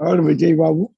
और विजय बाबू?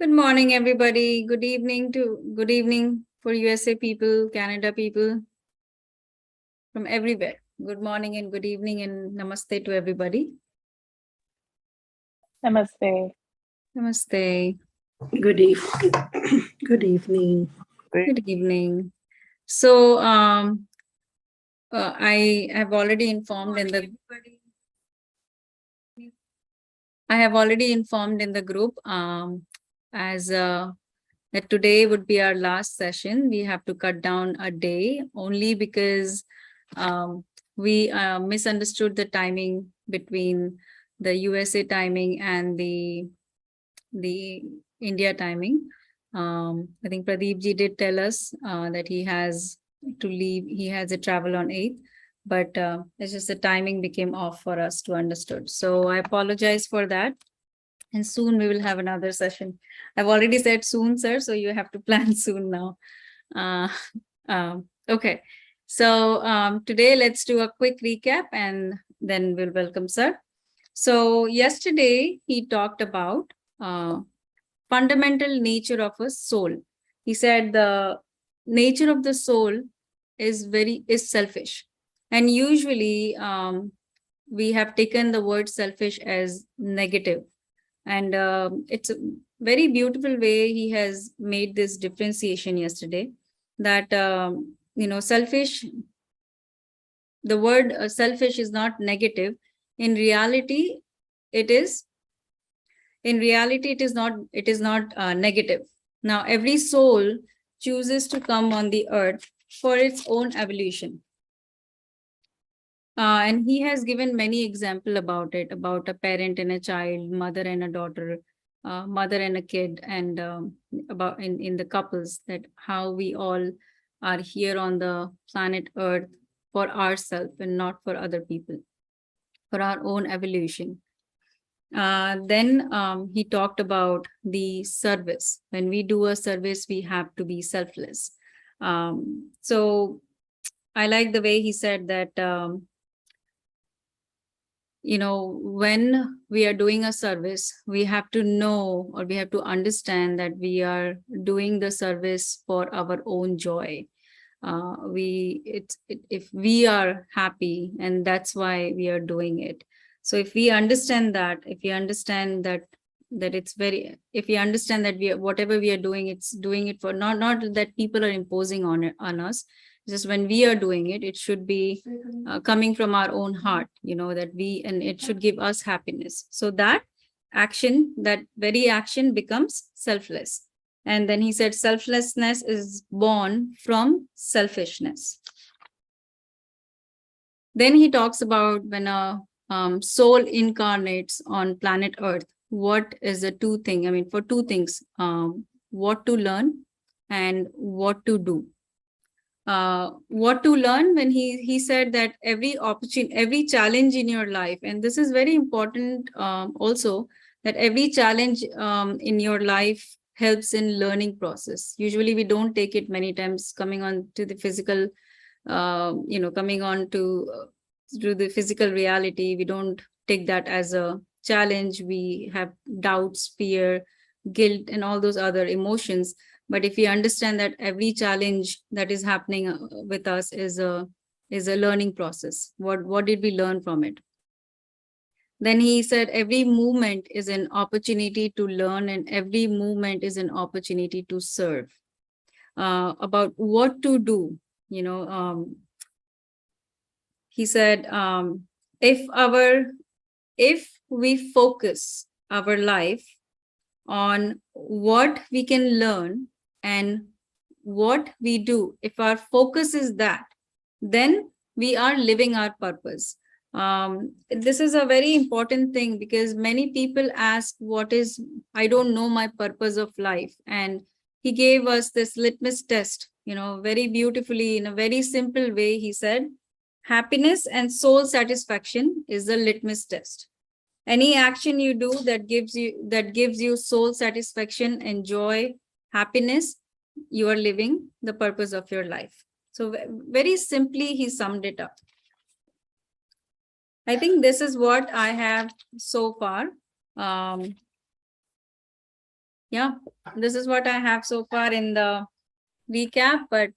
Good morning, everybody. Good evening for USA people, Canada people, from everywhere. Good morning and good evening and namaste to everybody. Namaste. Namaste. Good evening. Good evening. Good evening. So I have already informed in the group as that today would be our last session. We have to cut down a day only because we misunderstood the timing between the USA timing and the India timing. I think Pradeep ji did tell us that he has to leave. He has a travel on 8th, but it's just the timing became off for us to understood. So I apologize for that. And soon we will have another session. I've already said soon, sir, so you have to plan soon now. Okay, so today let's do a quick recap and then we'll welcome sir. So yesterday he talked about fundamental nature of a soul. He said the nature of the soul is selfish. And usually we have taken the word selfish as negative. And it's a very beautiful way he has made this differentiation yesterday that, selfish, the word selfish is not negative. In reality, it is not negative. Now, every soul chooses to come on the earth for its own evolution. And he has given many examples about it, about a parent and a child, mother and a daughter, mother and a kid, and about in the couples, that how we all are here on the planet Earth for ourselves and not for other people, for our own evolution. Then he talked about the service. When we do a service, we have to be selfless. So I like the way he said that, when we are doing a service, we have to know, or we have to understand that we are doing the service for our own joy. If we are happy, and that's why we are doing it. So if we understand that, if we understand that whatever we are doing, it's doing it for not that people are imposing on us. Just when we are doing it, it should be coming from our own heart, and it should give us happiness. So that very action becomes selfless. And then he said selflessness is born from selfishness. Then he talks about when a soul incarnates on planet Earth, what is the two things? For two things, what to learn and what to do. What to learn, when he said that every opportunity, every challenge in your life, and this is very important also, that every challenge in your life helps in learning process. Usually we don't take it many times coming on to the physical, coming on to the physical reality. We don't take that as a challenge. We have doubts, fear, guilt, and all those other emotions. But if we understand that every challenge that is happening with us is a learning process, what did we learn from it? Then he said every movement is an opportunity to learn, and every movement is an opportunity to serve. About what to do, he said, if we focus our life on what we can learn and what we do, if our focus is that, then we are living our purpose. This is a very important thing, because many people ask, what is, I don't know my purpose of life. And he gave us this litmus test, very beautifully, in a very simple way. He said, happiness and soul satisfaction is the litmus test. Any action you do that gives you soul satisfaction and joy, happiness, you are living the purpose of your life. So very simply he summed it up. I think this is what I have so far. Yeah, this is what I have so far in the recap. But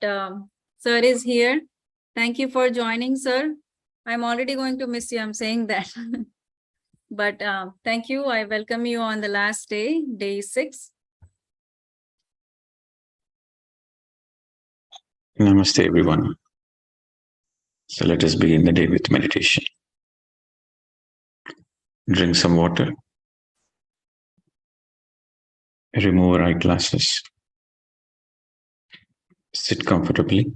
sir is here. Thank you for joining, sir. I'm already going to miss you, I'm saying that. But thank you. I welcome you on the last day, day 6. Namaste, everyone. So let us begin the day with meditation. Drink some water. Remove our eyeglasses. Sit comfortably.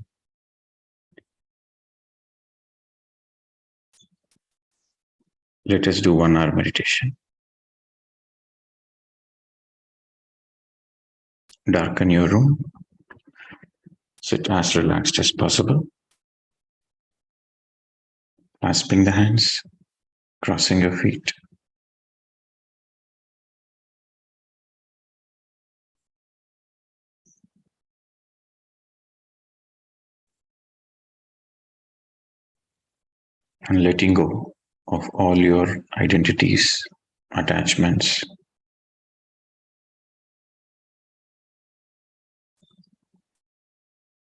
Let us do 1 hour meditation. Darken your room. Sit as relaxed as possible. Clasping the hands, crossing your feet. And letting go of all your identities, attachments.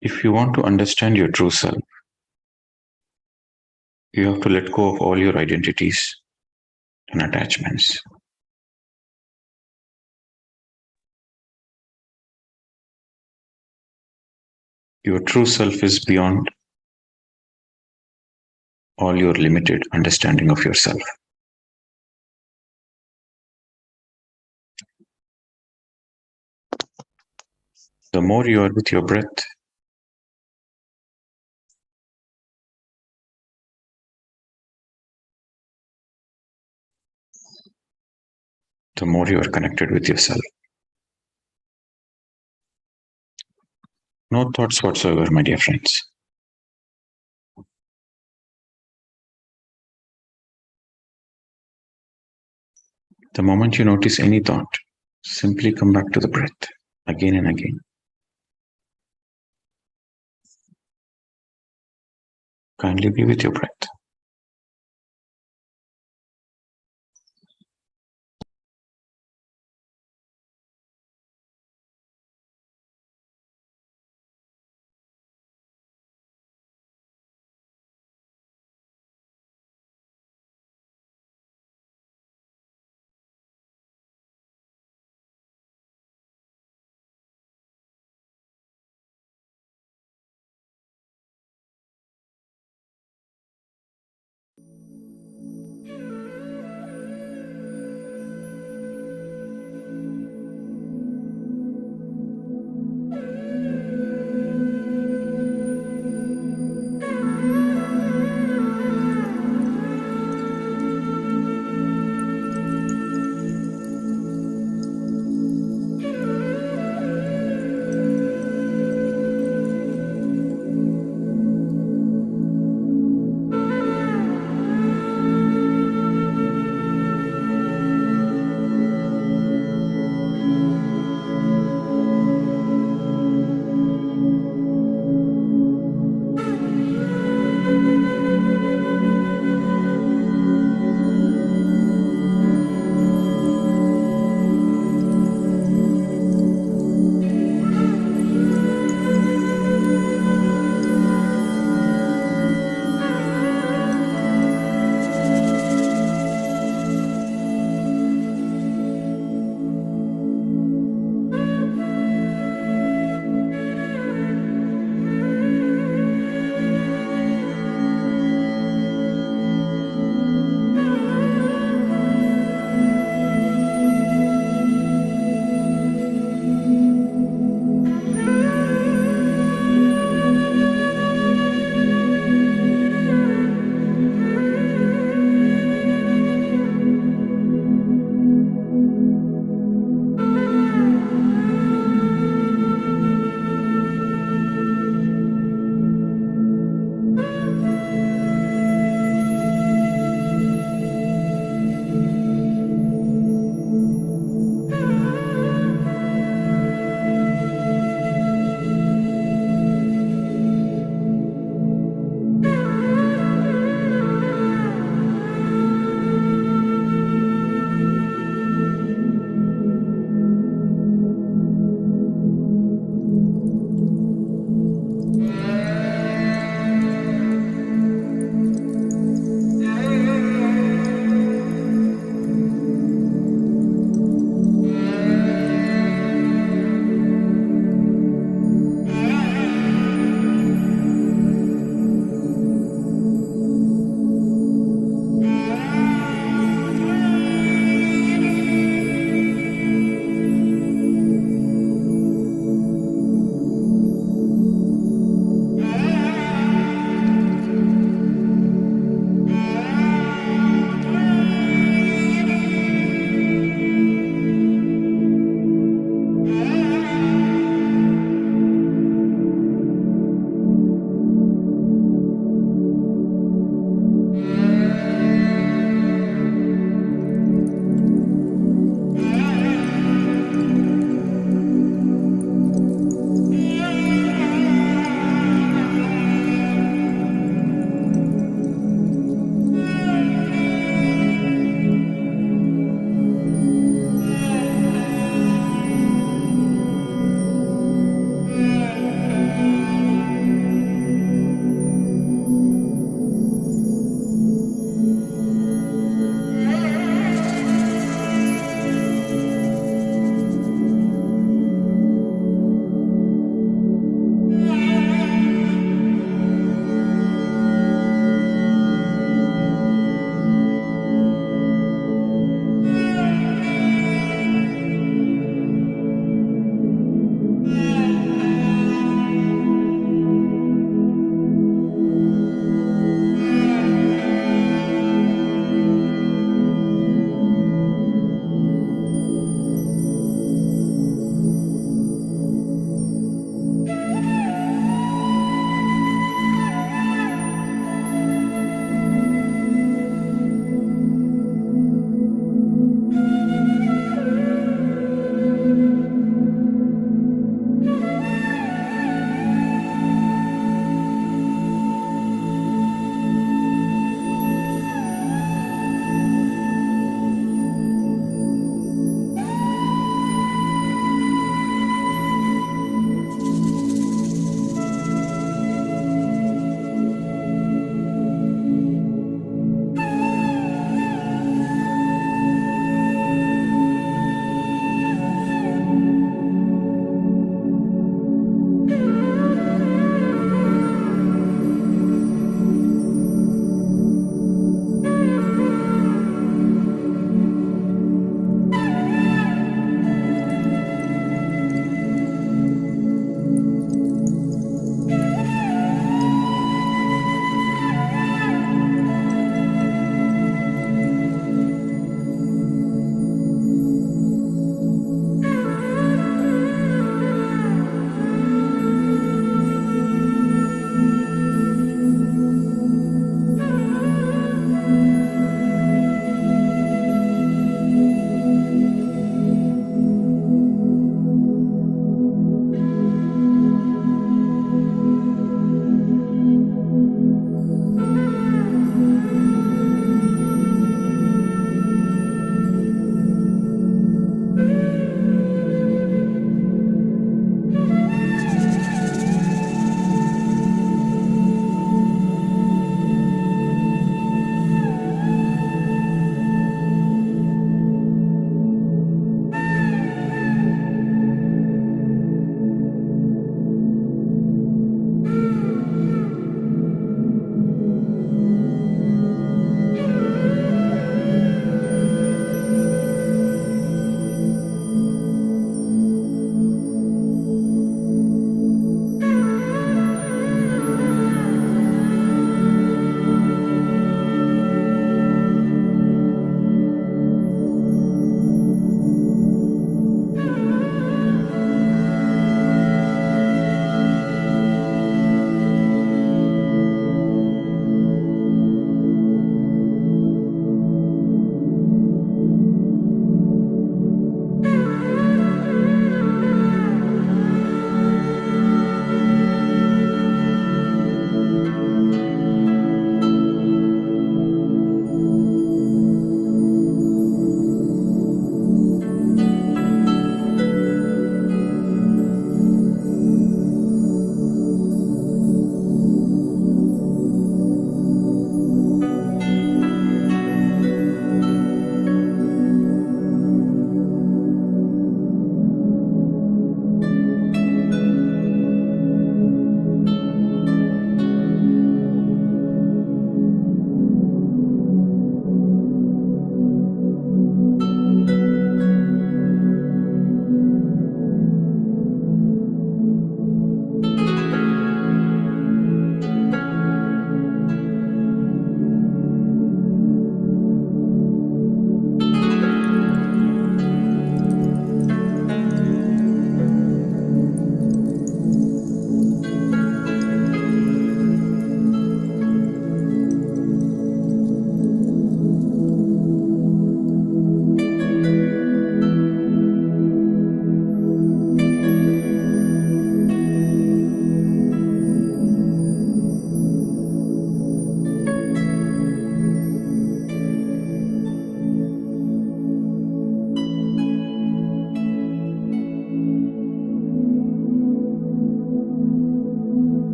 If you want to understand your true self, you have to let go of all your identities and attachments. Your true self is beyond all your limited understanding of yourself. The more you are with your breath, the more you are connected with yourself. No thoughts whatsoever, my dear friends. The moment you notice any thought, simply come back to the breath again and again. Kindly be with your breath.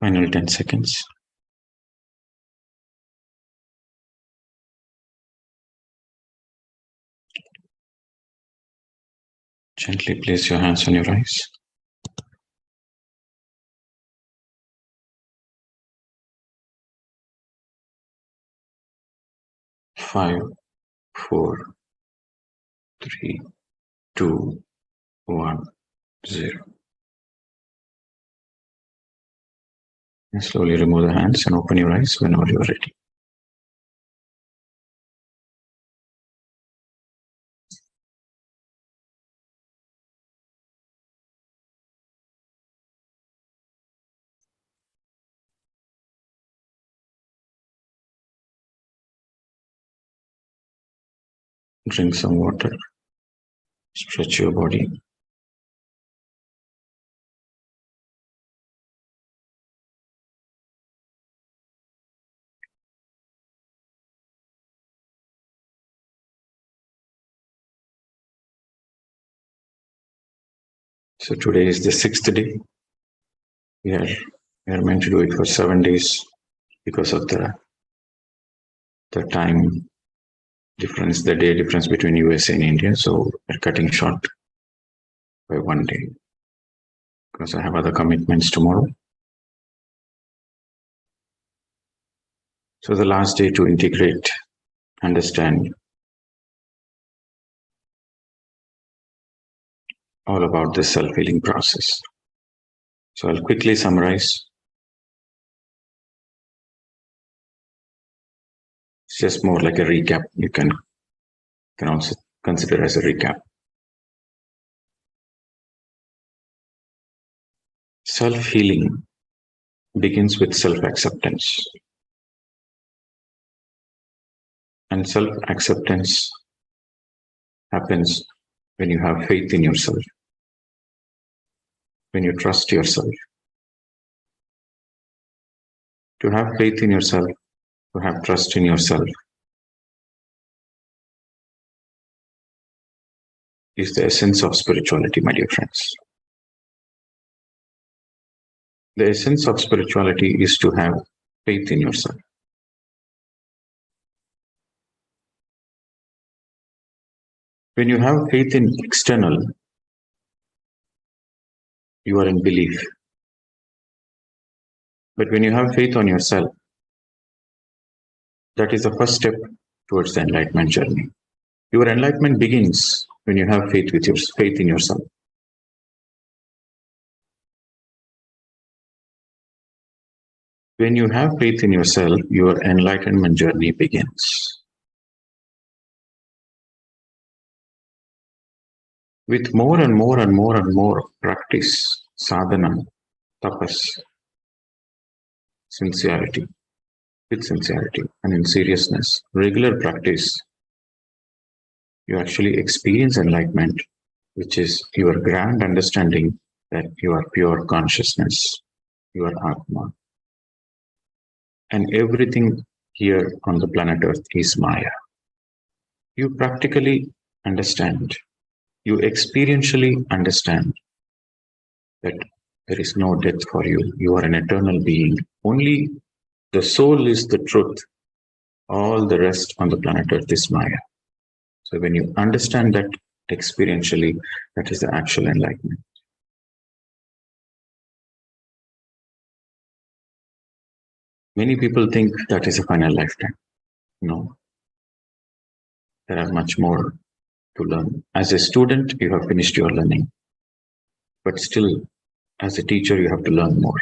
Final 10 seconds. Gently place your hands on your eyes. 5, 4, 3, 2, 1, 0. And slowly remove the hands and open your eyes whenever you are ready. Drink some water. Stretch your body. So today is the 6th day. We are meant to do it for 7 days because of the time difference, the day difference between USA and India. So we're cutting short by 1 day because I have other commitments tomorrow. So the last day to integrate, understand all about this self-healing process. So I'll quickly summarize. It's just more like a recap. You can also consider as a recap. Self-healing begins with self-acceptance. And self-acceptance happens when you have faith in yourself, when you trust yourself. To have faith in yourself, to have trust in yourself is the essence of spirituality, my dear friends. The essence of spirituality is to have faith in yourself. When you have faith in external, you are in belief. But when you have faith on yourself, that is the first step towards the enlightenment journey. Your enlightenment begins when you have faith in yourself. When you have faith in yourself, your enlightenment journey begins. With more and more and more and more practice, sadhana, tapas, sincerity, with sincerity and in seriousness, regular practice, you actually experience enlightenment, which is your grand understanding that you are pure consciousness, you are Atma. And everything here on the planet Earth is Maya. You practically understand, you experientially understand that there is no death for you. You are an eternal being. Only the soul is the truth. All the rest on the planet Earth is Maya. So when you understand that experientially, that is the actual enlightenment. Many people think that is a final lifetime. No. There are much more to learn. As a student, you have finished your learning. But still, as a teacher, you have to learn more.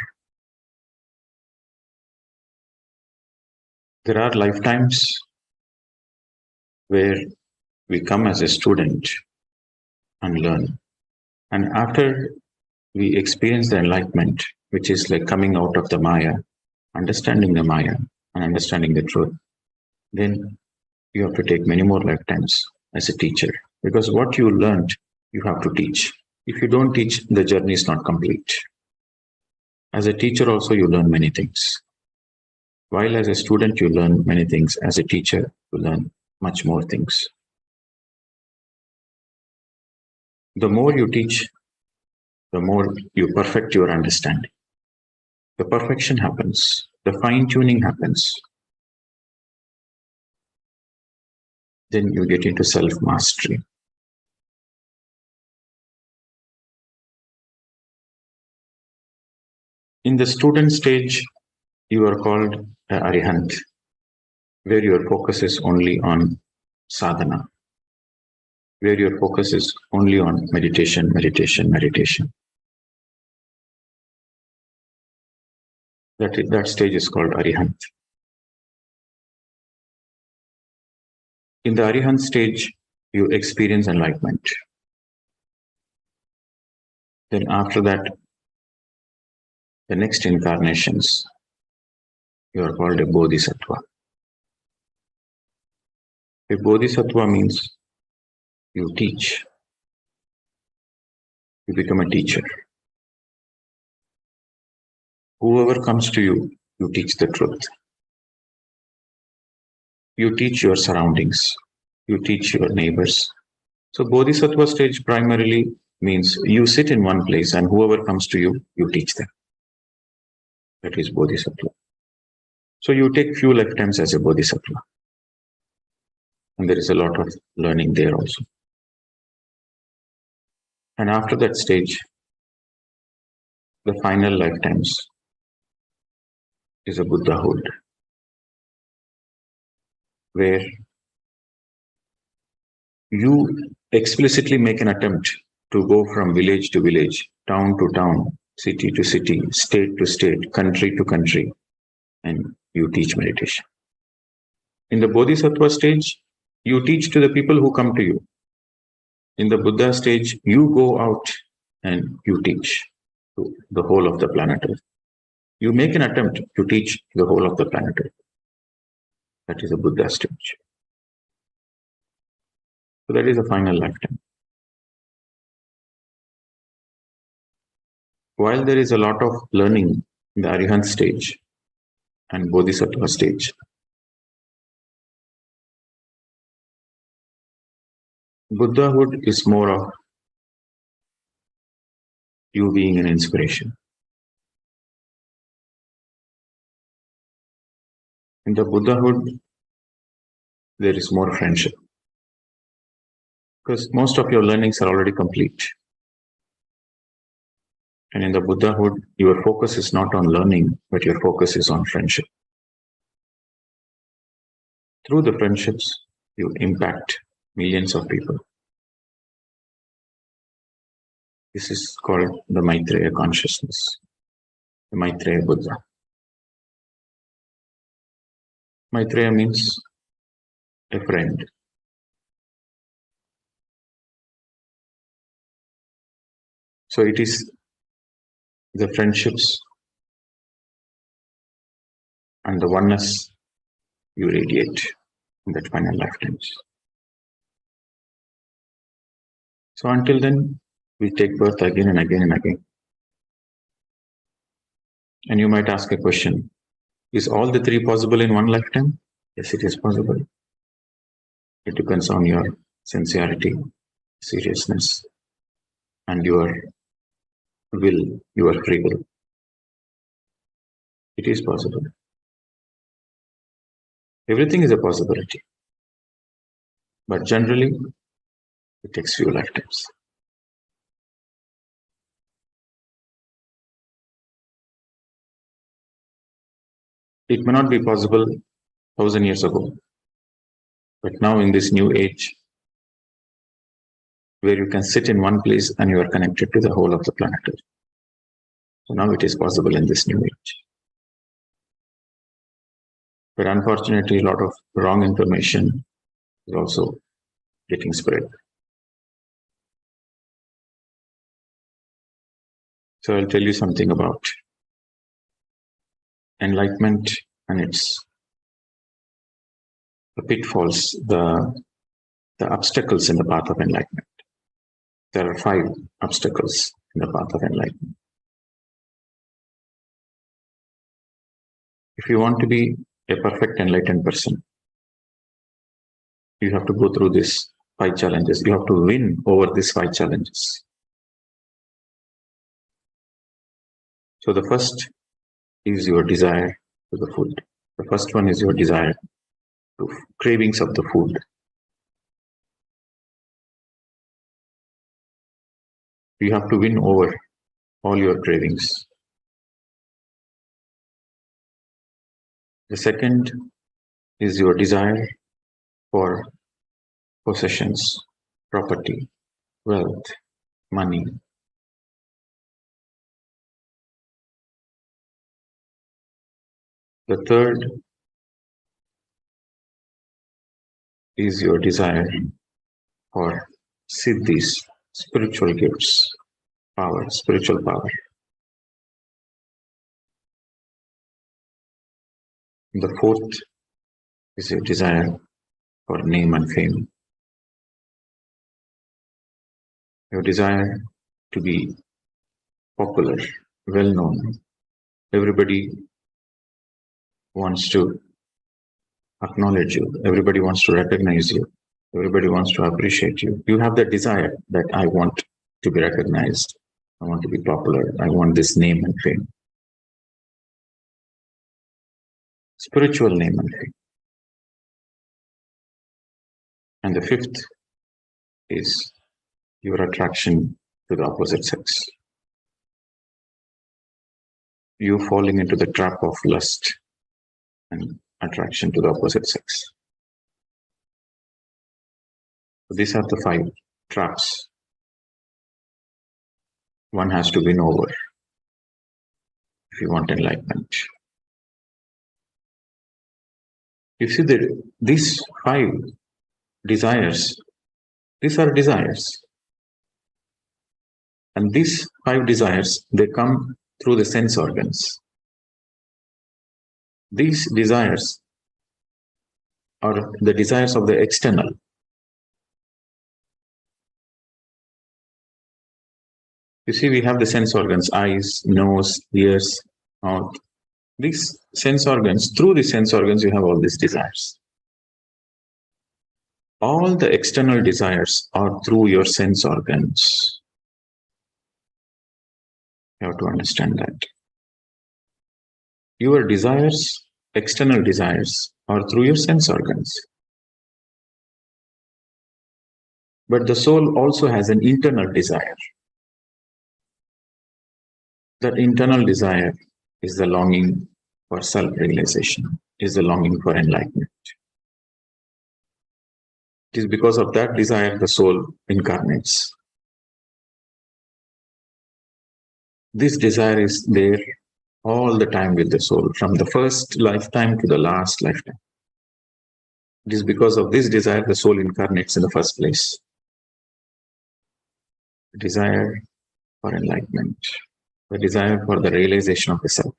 There are lifetimes where we come as a student and learn. And after we experience the enlightenment, which is like coming out of the Maya, understanding the Maya and understanding the truth, then you have to take many more lifetimes as a teacher. Because what you learned, you have to teach. If you don't teach, the journey is not complete. As a teacher also, you learn many things. While as a student, you learn many things. As a teacher, you learn much more things. The more you teach, the more you perfect your understanding. the perfection happens, the fine-tuning happens. Then you get into self-mastery. In the student stage, you are called a Arihant, where your focus is only on sadhana, where your focus is only on meditation, meditation, meditation. That stage is called Arihant. In the Arihant stage, you experience enlightenment. Then after that, the next incarnations, you are called a Bodhisattva. A Bodhisattva means you teach. You become a teacher. Whoever comes to you, you teach the truth. You teach your surroundings. You teach your neighbors. So Bodhisattva stage primarily means you sit in one place and whoever comes to you, you teach them. That is Bodhisattva. So you take few lifetimes as a Bodhisattva. And there is a lot of learning there also. And after that stage, the final lifetimes is a Buddhahood, where you explicitly make an attempt to go from village to village, town to town, city to city, state to state, country to country, and you teach meditation. In the Bodhisattva stage, you teach to the people who come to you. In the Buddha stage, you go out and you teach to the whole of the planet Earth. You make an attempt to teach the whole of the planet Earth. That is a Buddha stage. So that is the final lifetime. While there is a lot of learning in the Arihant stage and Bodhisattva stage, Buddhahood is more of you being an inspiration. In the Buddhahood, there is more friendship. Because most of your learnings are already complete. And in the Buddhahood, your focus is not on learning, but your focus is on friendship. Through the friendships, you impact millions of people. This is called the Maitreya consciousness, the Maitreya Buddha. Maitreya means a friend. So it is the friendships and the oneness you radiate in that final lifetimes. So until then, we take birth again and again and again. And you might ask a question, is all the three possible in one lifetime? Yes, it is possible. It depends on your sincerity, seriousness, and your will, your free will. It is possible. Everything is a possibility. But generally, it takes few lifetimes. It may not be possible 1,000 years ago, but now in this new age, where you can sit in one place and you are connected to the whole of the planet Earth. So now it is possible in this new age. But unfortunately, a lot of wrong information is also getting spread. So I'll tell you something about enlightenment and its the pitfalls, the obstacles in the path of enlightenment. There are 5 obstacles in the path of enlightenment. If you want to be a perfect enlightened person, you have to go through these 5 challenges. You have to win over these 5 challenges. So the first is your desire to the food. The first one is your desire to cravings of the food. You have to win over all your cravings. The second is your desire for possessions, property, wealth, money. The third is your desire for siddhis, spiritual gifts, power, spiritual power. The fourth is your desire for name and fame. Your desire to be popular, well known. Everybody wants to acknowledge you. Everybody wants to recognize you. Everybody wants to appreciate you. You have that desire that I want to be recognized. I want to be popular. I want this name and fame. Spiritual name and fame. And the fifth is your attraction to the opposite sex. You falling into the trap of lust and attraction to the opposite sex. So these are the 5 traps one has to win over if you want enlightenment. You see that these 5 desires, these are desires. And these 5 desires, they come through the sense organs. These desires are the desires of the external. You see, we have the sense organs, eyes, nose, ears, mouth. These sense organs, through the sense organs, you have all these desires. All the external desires are through your sense organs. You have to understand that. Your desires, external desires, are through your sense organs. But the soul also has an internal desire. That internal desire is the longing for self-realization, is the longing for enlightenment. It is because of that desire the soul incarnates. This desire is there all the time with the soul, from the first lifetime to the last lifetime. It is because of this desire the soul incarnates in the first place. The desire for enlightenment, the desire for the realization of the self,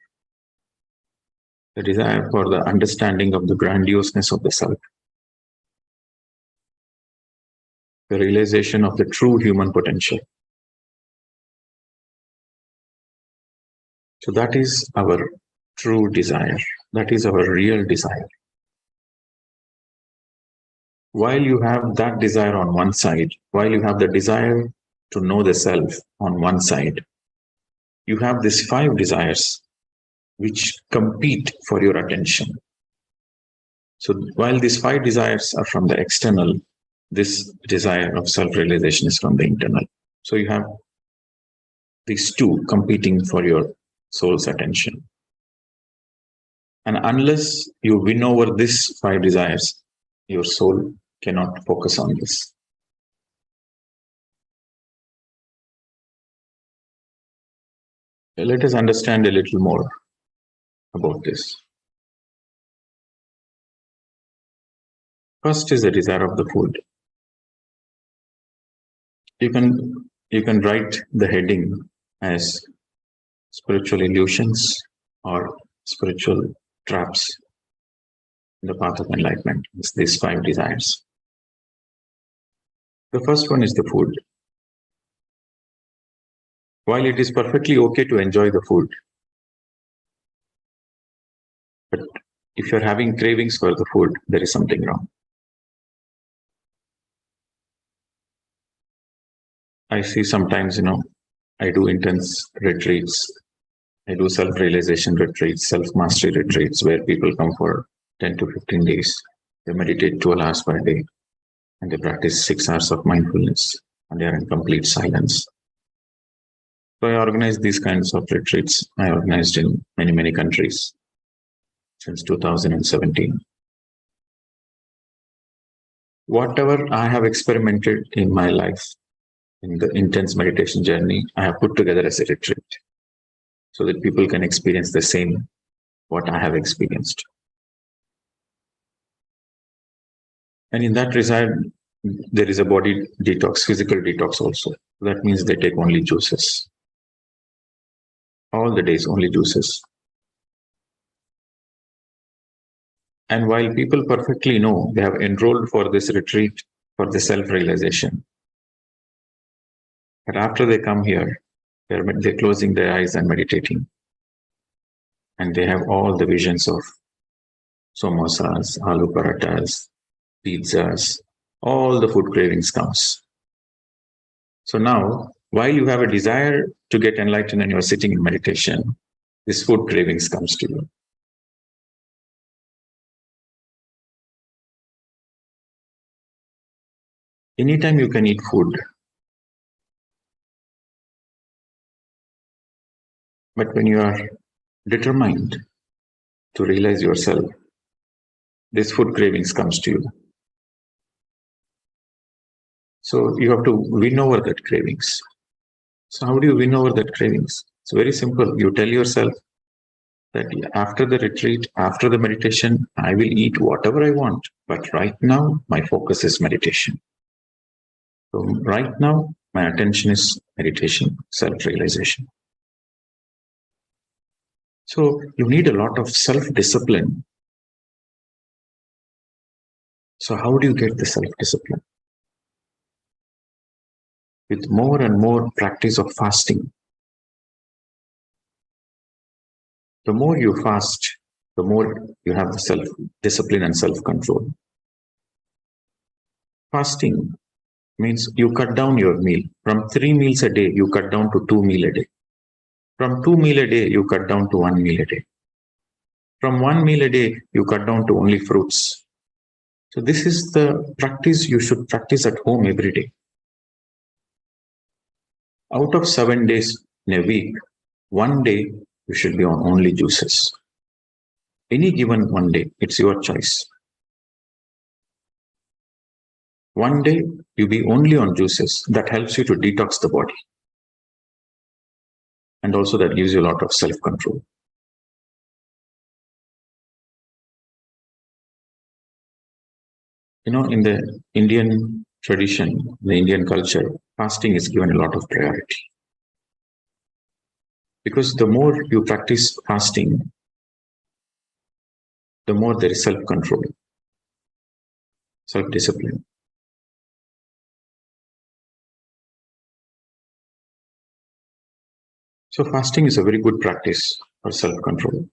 the desire for the understanding of the grandioseness of the self, the realization of the true human potential. So that is our true desire. That is our real desire. While you have that desire on one side, while you have the desire to know the self on one side, you have these 5 desires which compete for your attention. So while these 5 desires are from the external, this desire of self-realization is from the internal. So you have these 2 competing for your soul's attention. And unless you win over these 5 desires, your soul cannot focus on this. Let us understand a little more about this. First is the desire of the food. You can write the heading as spiritual illusions or spiritual traps in the path of enlightenment. It's these 5 desires. The first one is the food. While it is perfectly okay to enjoy the food, but if you're having cravings for the food, there is something wrong. I see sometimes, I do intense retreats I do self-realization retreats, self-mastery retreats, where people come for 10 to 15 days. They meditate 12 hours per day, and they practice 6 hours of mindfulness, and they are in complete silence. So I organize these kinds of retreats. I organized in many, many countries since 2017. Whatever I have experimented in my life, in the intense meditation journey, I have put together as a retreat so that people can experience the same what I have experienced. And in that regard, there is a body detox, physical detox also. That means they take only juices. All the days, only juices. And while people perfectly know they have enrolled for this retreat for the self-realization, but after they come here, they're closing their eyes and meditating. And they have all the visions of samosas, aloo parathas, pizzas, all the food cravings comes. So now, while you have a desire to get enlightened and you're sitting in meditation, this food cravings comes to you. Anytime you can eat food, but when you are determined to realize yourself, this food cravings comes to you. So you have to win over that cravings. So how do you win over that cravings? It's very simple. You tell yourself that after the retreat, after the meditation, I will eat whatever I want. But right now, my focus is meditation. So right now, my attention is meditation, self-realization. So you need a lot of self-discipline. So how do you get the self-discipline? With more and more practice of fasting. The more you fast, the more you have the self-discipline and self-control. Fasting means you cut down your meal. From 3 meals a day, you cut down to 2 meals a day. From 2 meals a day, you cut down to 1 meal a day. From 1 meal a day, you cut down to only fruits. So this is the practice you should practice at home every day. Out of 7 days in a week, 1 day you should be on only juices. Any given 1 day, it's your choice. 1 day you be only on juices. That helps you to detox the body. And also that gives you a lot of self-control. You know, in the Indian tradition, the Indian culture, fasting is given a lot of priority. Because the more you practice fasting, the more there is self-control, self-discipline. So fasting is a very good practice for self-control.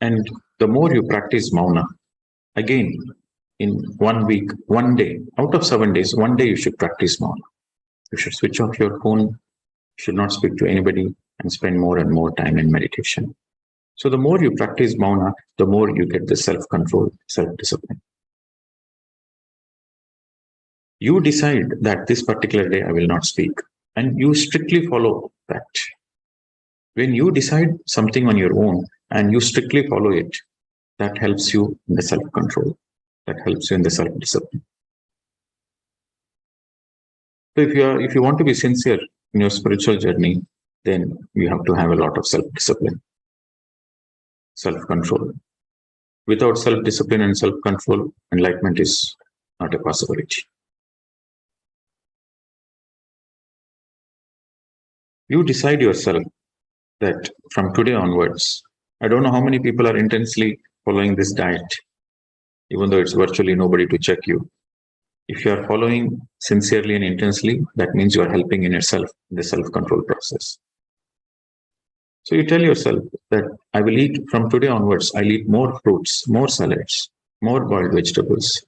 And the more you practice mauna, again, in 1 week, 1 day, out of 7 days, 1 day you should practice mauna. You should switch off your phone, you should not speak to anybody, and spend more and more time in meditation. So the more you practice mauna, the more you get the self-control, self-discipline. You decide that this particular day I will not speak, and you strictly follow that. When you decide something on your own and you strictly follow it, that helps you in the self-control, that helps you in the self-discipline. So if you want to be sincere in your spiritual journey, then you have to have a lot of self-discipline, self-control. Without self-discipline and self-control, enlightenment is not a possibility. You decide yourself that from today onwards, I don't know how many people are intensely following this diet, even though it's virtually nobody to check you. If you are following sincerely and intensely, that means you are helping in yourself in the self-control process. So you tell yourself that I will eat from today onwards, I'll eat more fruits, more salads, more boiled vegetables.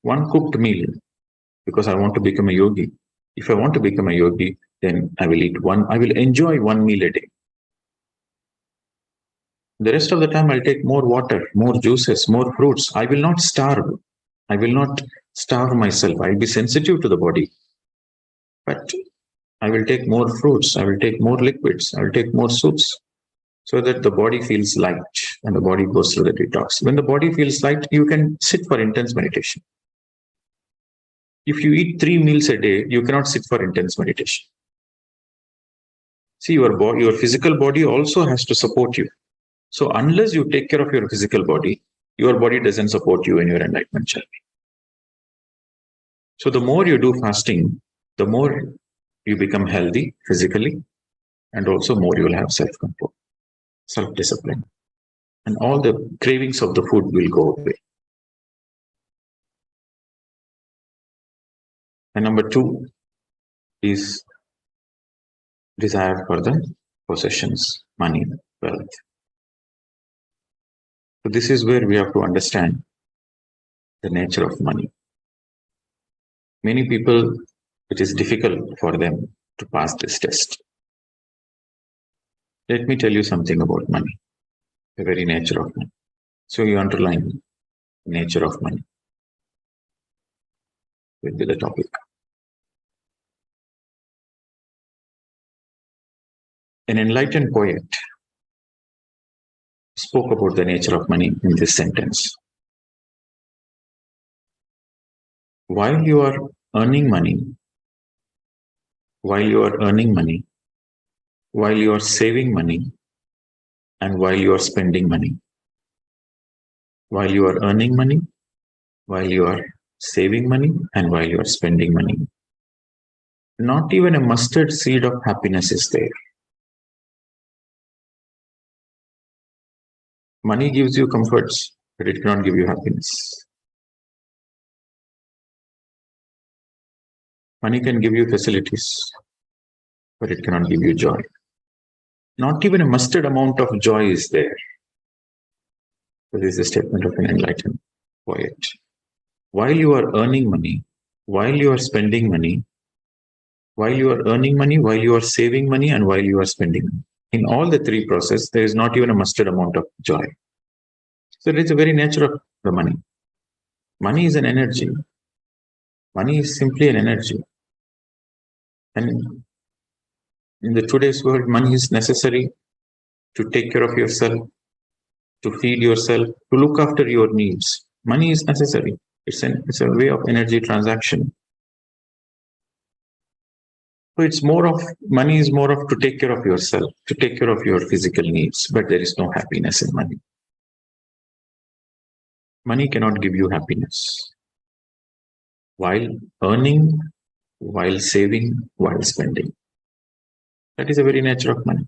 1 cooked meal because I want to become a yogi. If I want to become a yogi, then I will enjoy one meal a day. The rest of the time, I'll take more water, more juices, more fruits. I will not starve. I will not starve myself. I'll be sensitive to the body. But I will take more fruits. I will take more liquids. I will take more soups so that the body feels light and the body goes through the detox. When the body feels light, you can sit for intense meditation. If you eat 3 meals a day, you cannot sit for intense meditation. See, your physical body also has to support you. So unless you take care of your physical body, your body doesn't support you in your enlightenment journey. So the more you do fasting, the more you become healthy physically, and also more you will have self-control, self-discipline, and all the cravings of the food will go away. And number 2 is desire for the possessions, money, wealth. So this is where we have to understand the nature of money. Many people, it is difficult for them to pass this test. Let me tell you something about money, the very nature of money. So you underline the nature of money will be the topic. An enlightened poet spoke about the nature of money in this sentence. While you are earning money, while you are saving money, and while you are spending money, while you are earning money, while you are saving money, and while you are spending money, not even a mustard seed of happiness is there. Money gives you comforts, but it cannot give you happiness. Money can give you facilities, but it cannot give you joy. Not even a mustard amount of joy is there. This is a statement of an enlightened poet. While you are earning money, while you are spending money, while you are earning money, while you are saving money, and while you are spending money, in all the 3 processes, there is not even a mustard amount of joy. So it is the very nature of the money. Money is an energy. Money is simply an energy. And in the today's world, money is necessary to take care of yourself, to feed yourself, to look after your needs. Money is necessary. It's a way of energy transaction. So money is more of to take care of yourself, to take care of your physical needs, but there is no happiness in money. Money cannot give you happiness. While earning, while saving, while spending. That is the very nature of money.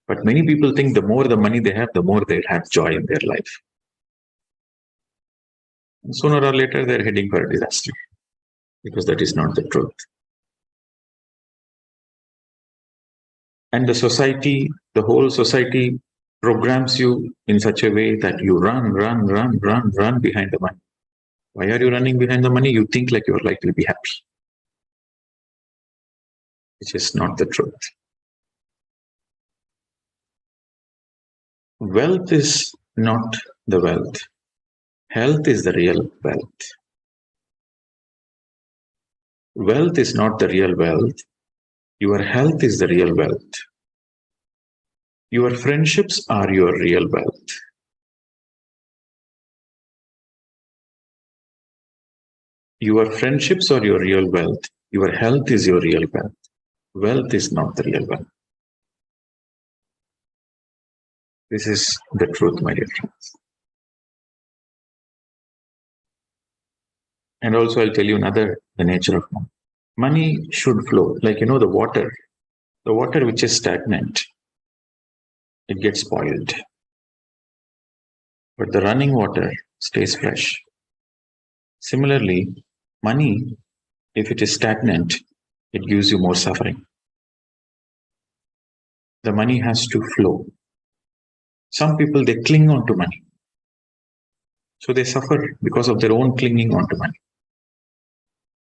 But many people think the more the money they have, the more they'll have joy in their life. And sooner or later, they're heading for a disaster, because that is not the truth. And the whole society programs you in such a way that you run behind the money. Why are you running behind the money? You think like your life will be happy, which is not the truth. Wealth is not the wealth. Health is the real wealth. Wealth is not the real wealth. Your health is the real wealth. Your friendships are your real wealth. Your friendships are your real wealth. Your health is your real wealth. Wealth is not the real wealth. This is the truth, my dear friends. And also, I'll tell you the nature of money. Money should flow. Like, the water which is stagnant, it gets spoiled. But the running water stays fresh. Similarly, money, if it is stagnant, it gives you more suffering. The money has to flow. Some people, they cling on to money. So they suffer because of their own clinging on to money.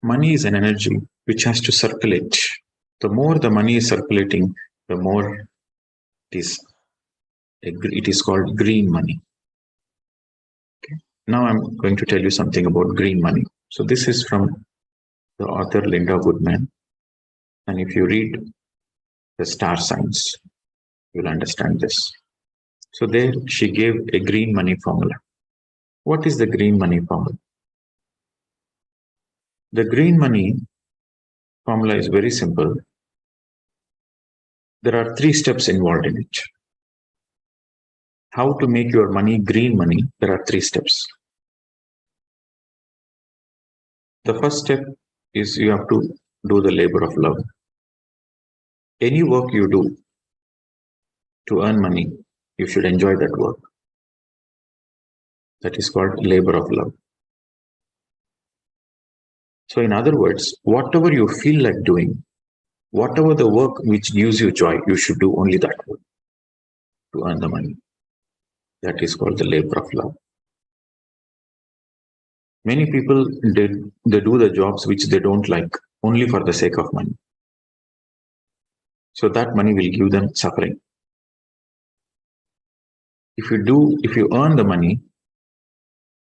Money is an energy which has to circulate. The more the money is circulating, the more it is called green money. Okay. Now I'm going to tell you something about green money. So this is from the author Linda Goodman. And if you read the star signs, you'll understand this. So there she gave a green money formula. What is the green money formula? The green money formula is very simple. There are 3 steps involved in it. How to make your money green money? There are 3 steps. The first step is you have to do the labor of love. Any work you do to earn money, you should enjoy that work. That is called labor of love. So in other words, whatever you feel like doing, whatever the work which gives you joy, you should do only that work to earn the money. That is called the labor of love. Many people, they do the jobs which they don't like only for the sake of money. So that money will give them suffering. If you earn the money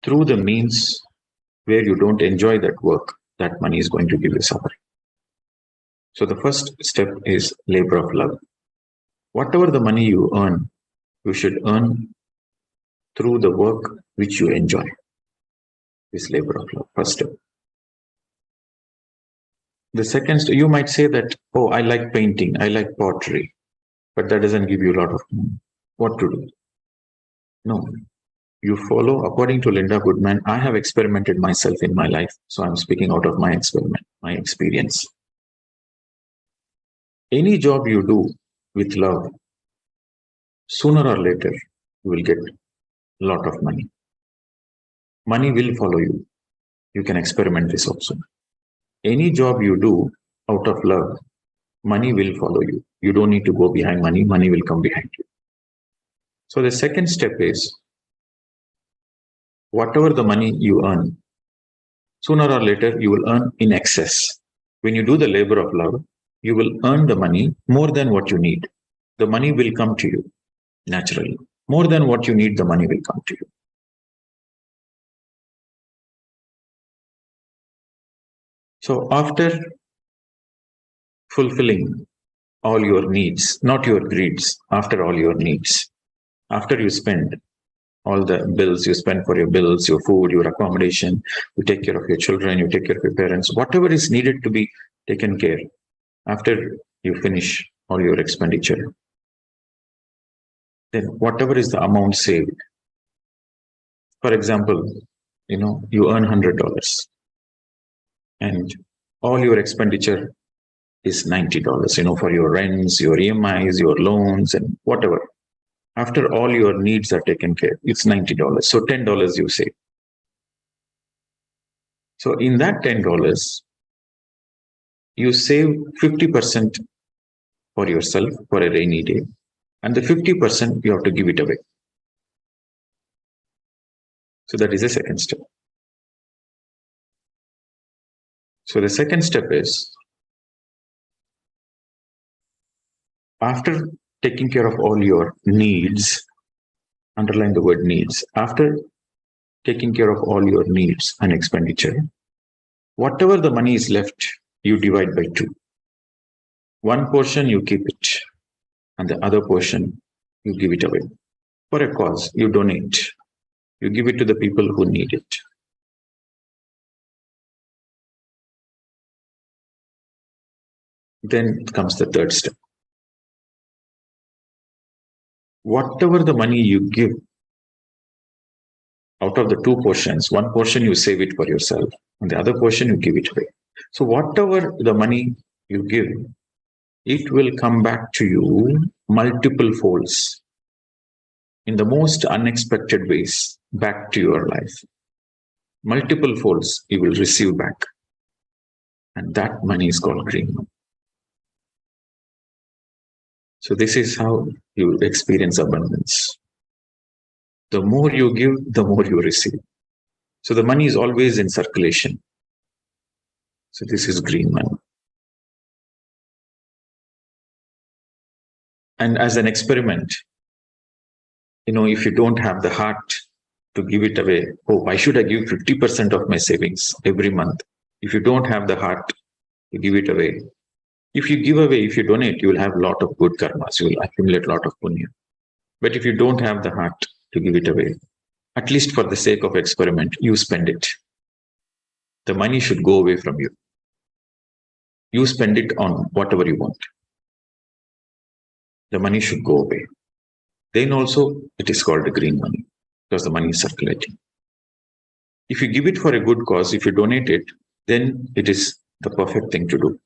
through the means where you don't enjoy that work, that money is going to give you suffering. So the first step is labor of love. Whatever the money you earn, you should earn through the work which you enjoy. This labor of love, first step. The second step, you might say that, oh, I like painting, I like pottery, but that doesn't give you a lot of money. What to do? No. You follow, according to Linda Goodman, I have experimented myself in my life. So I'm speaking out of my experiment, my experience. Any job you do with love, sooner or later, you will get a lot of money. Money will follow you. You can experiment this also. Any job you do out of love, money will follow you. You don't need to go behind money. Money will come behind you. So the second step is, whatever the money you earn, sooner or later, you will earn in excess. When you do the labor of love, you will earn the money more than what you need. The money will come to you naturally. More than what you need, the money will come to you. So after fulfilling all your needs, not your greeds, after all your needs, after you spend all the bills you spend for your bills, your food, your accommodation, you take care of your children, you take care of your parents, whatever is needed to be taken care, after you finish all your expenditure, then whatever is the amount saved. For example, you earn $100 and all your expenditure is $90, for your rents, your EMIs, your loans, and whatever. After all your needs are taken care, it's $90. So $10 you save. So in that $10, you save 50% for yourself for a rainy day, and the 50% you have to give it away. So that is the second step. So the second step is, after taking care of all your needs, underline the word needs, after taking care of all your needs and expenditure, whatever the money is left, you divide by 2. One portion you keep it, and the other portion you give it away. For a cause, you donate. You give it to the people who need it. Then comes the third step. Whatever the money you give, out of the 2 portions, one portion you save it for yourself, and the other portion you give it away. So whatever the money you give, it will come back to you multiple folds in the most unexpected ways back to your life. Multiple folds you will receive back. And that money is called green money. So this is how you experience abundance. The more you give, the more you receive. So the money is always in circulation. So this is green money. And as an experiment, if you don't have the heart to give it away, oh, why should I give 50% of my savings every month? If you don't have the heart to give it away, if you give away, if you donate, you will have a lot of good karmas. You will accumulate a lot of punya. But if you don't have the heart to give it away, at least for the sake of experiment, you spend it. The money should go away from you. You spend it on whatever you want. The money should go away. Then also, it is called the green money because the money is circulating. If you give it for a good cause, if you donate it, then it is the perfect thing to do.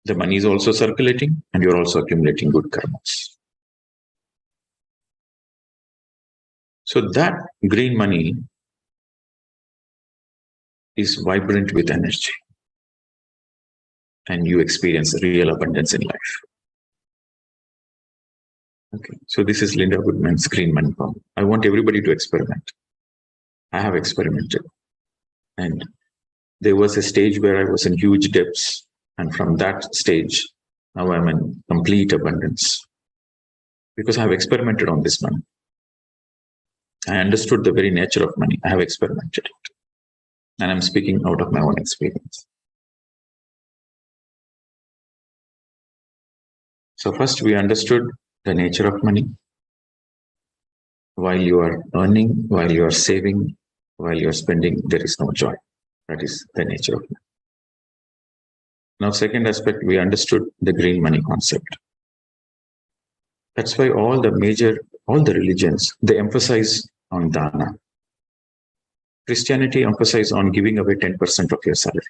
The money is also circulating and you're also accumulating good karmas. So that green money is vibrant with energy and you experience real abundance in life. Okay, so this is Linda Goodman's green money form. I want everybody to experiment. I have experimented. And there was a stage where I was in huge depths. And from that stage, now I'm in complete abundance. Because I have experimented on this money. I understood the very nature of money. I have experimented it. And I'm speaking out of my own experience. So first we understood the nature of money. While you are earning, while you are saving, while you are spending, there is no joy. That is the nature of money. Now, second aspect, we understood the green money concept. That's why all the religions, they emphasize on dana. Christianity emphasizes on giving away 10% of your salary.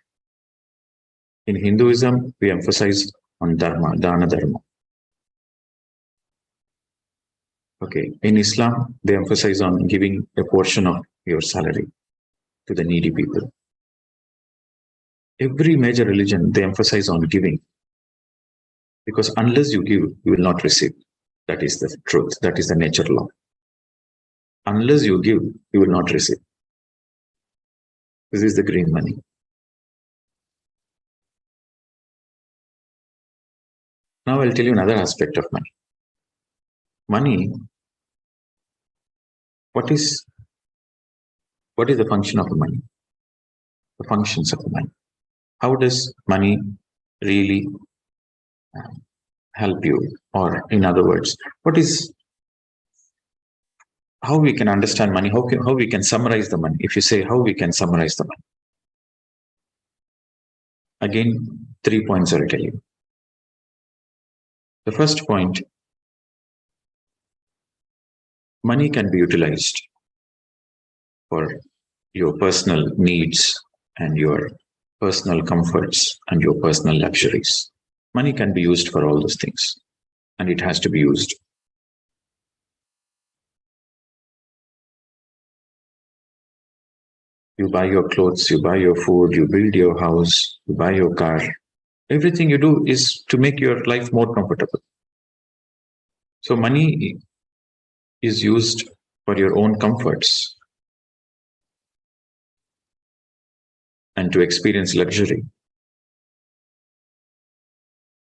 In Hinduism, we emphasize on dharma, dana dharma. Okay, in Islam, they emphasize on giving a portion of your salary to the needy people. Every major religion, they emphasize on giving. Because unless you give, you will not receive. That is the truth. That is the nature law. Unless you give, you will not receive. This is the green money. Now I'll tell you another aspect of money. Money, what is the function of money? The functions of money. How does money really help you? Or in other words, how we can understand money? How we can summarize the money? If you say how we can summarize the money. Again, 3 points I'll tell you. The first point, money can be utilized for your personal needs and your personal comforts and your personal luxuries. Money can be used for all those things, and it has to be used. You buy your clothes, you buy your food, you build your house, you buy your car. Everything you do is to make your life more comfortable. So money is used for your own comforts and to experience luxury.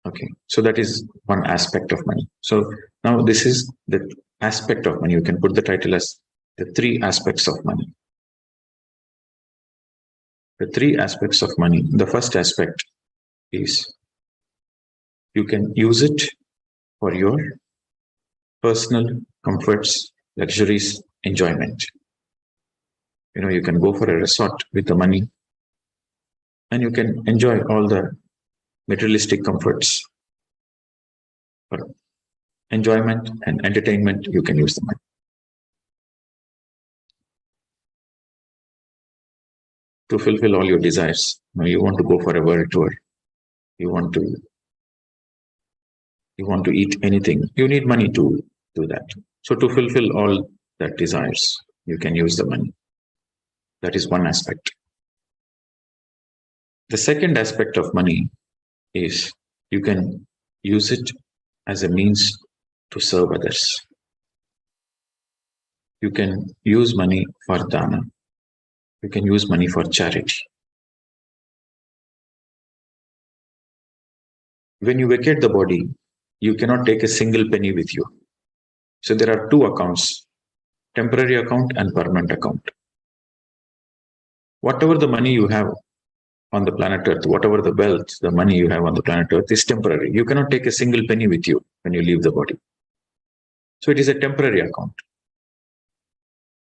Okay, so that is one aspect of money. So now this is the aspect of money. You can put the title as the 3 aspects of money. The 3 aspects of money. The first aspect is you can use it for your personal comforts, luxuries, enjoyment. You can go for a resort with the money and you can enjoy all the materialistic comforts. For enjoyment and entertainment, you can use the money. To fulfill all your desires. You want to go for a world tour. You want to eat anything. You need money to do that. So to fulfill all that desires, you can use the money. That is one aspect. The second aspect of money is you can use it as a means to serve others. You can use money for dana. You can use money for charity. when you vacate the body, you cannot take a single penny with you. So there are two accounts, temporary account and permanent account. Whatever the money you have on the planet Earth, whatever the wealth, the money you have on the planet Earth is temporary. You cannot take a single penny with you when you leave the body. So it is a temporary account.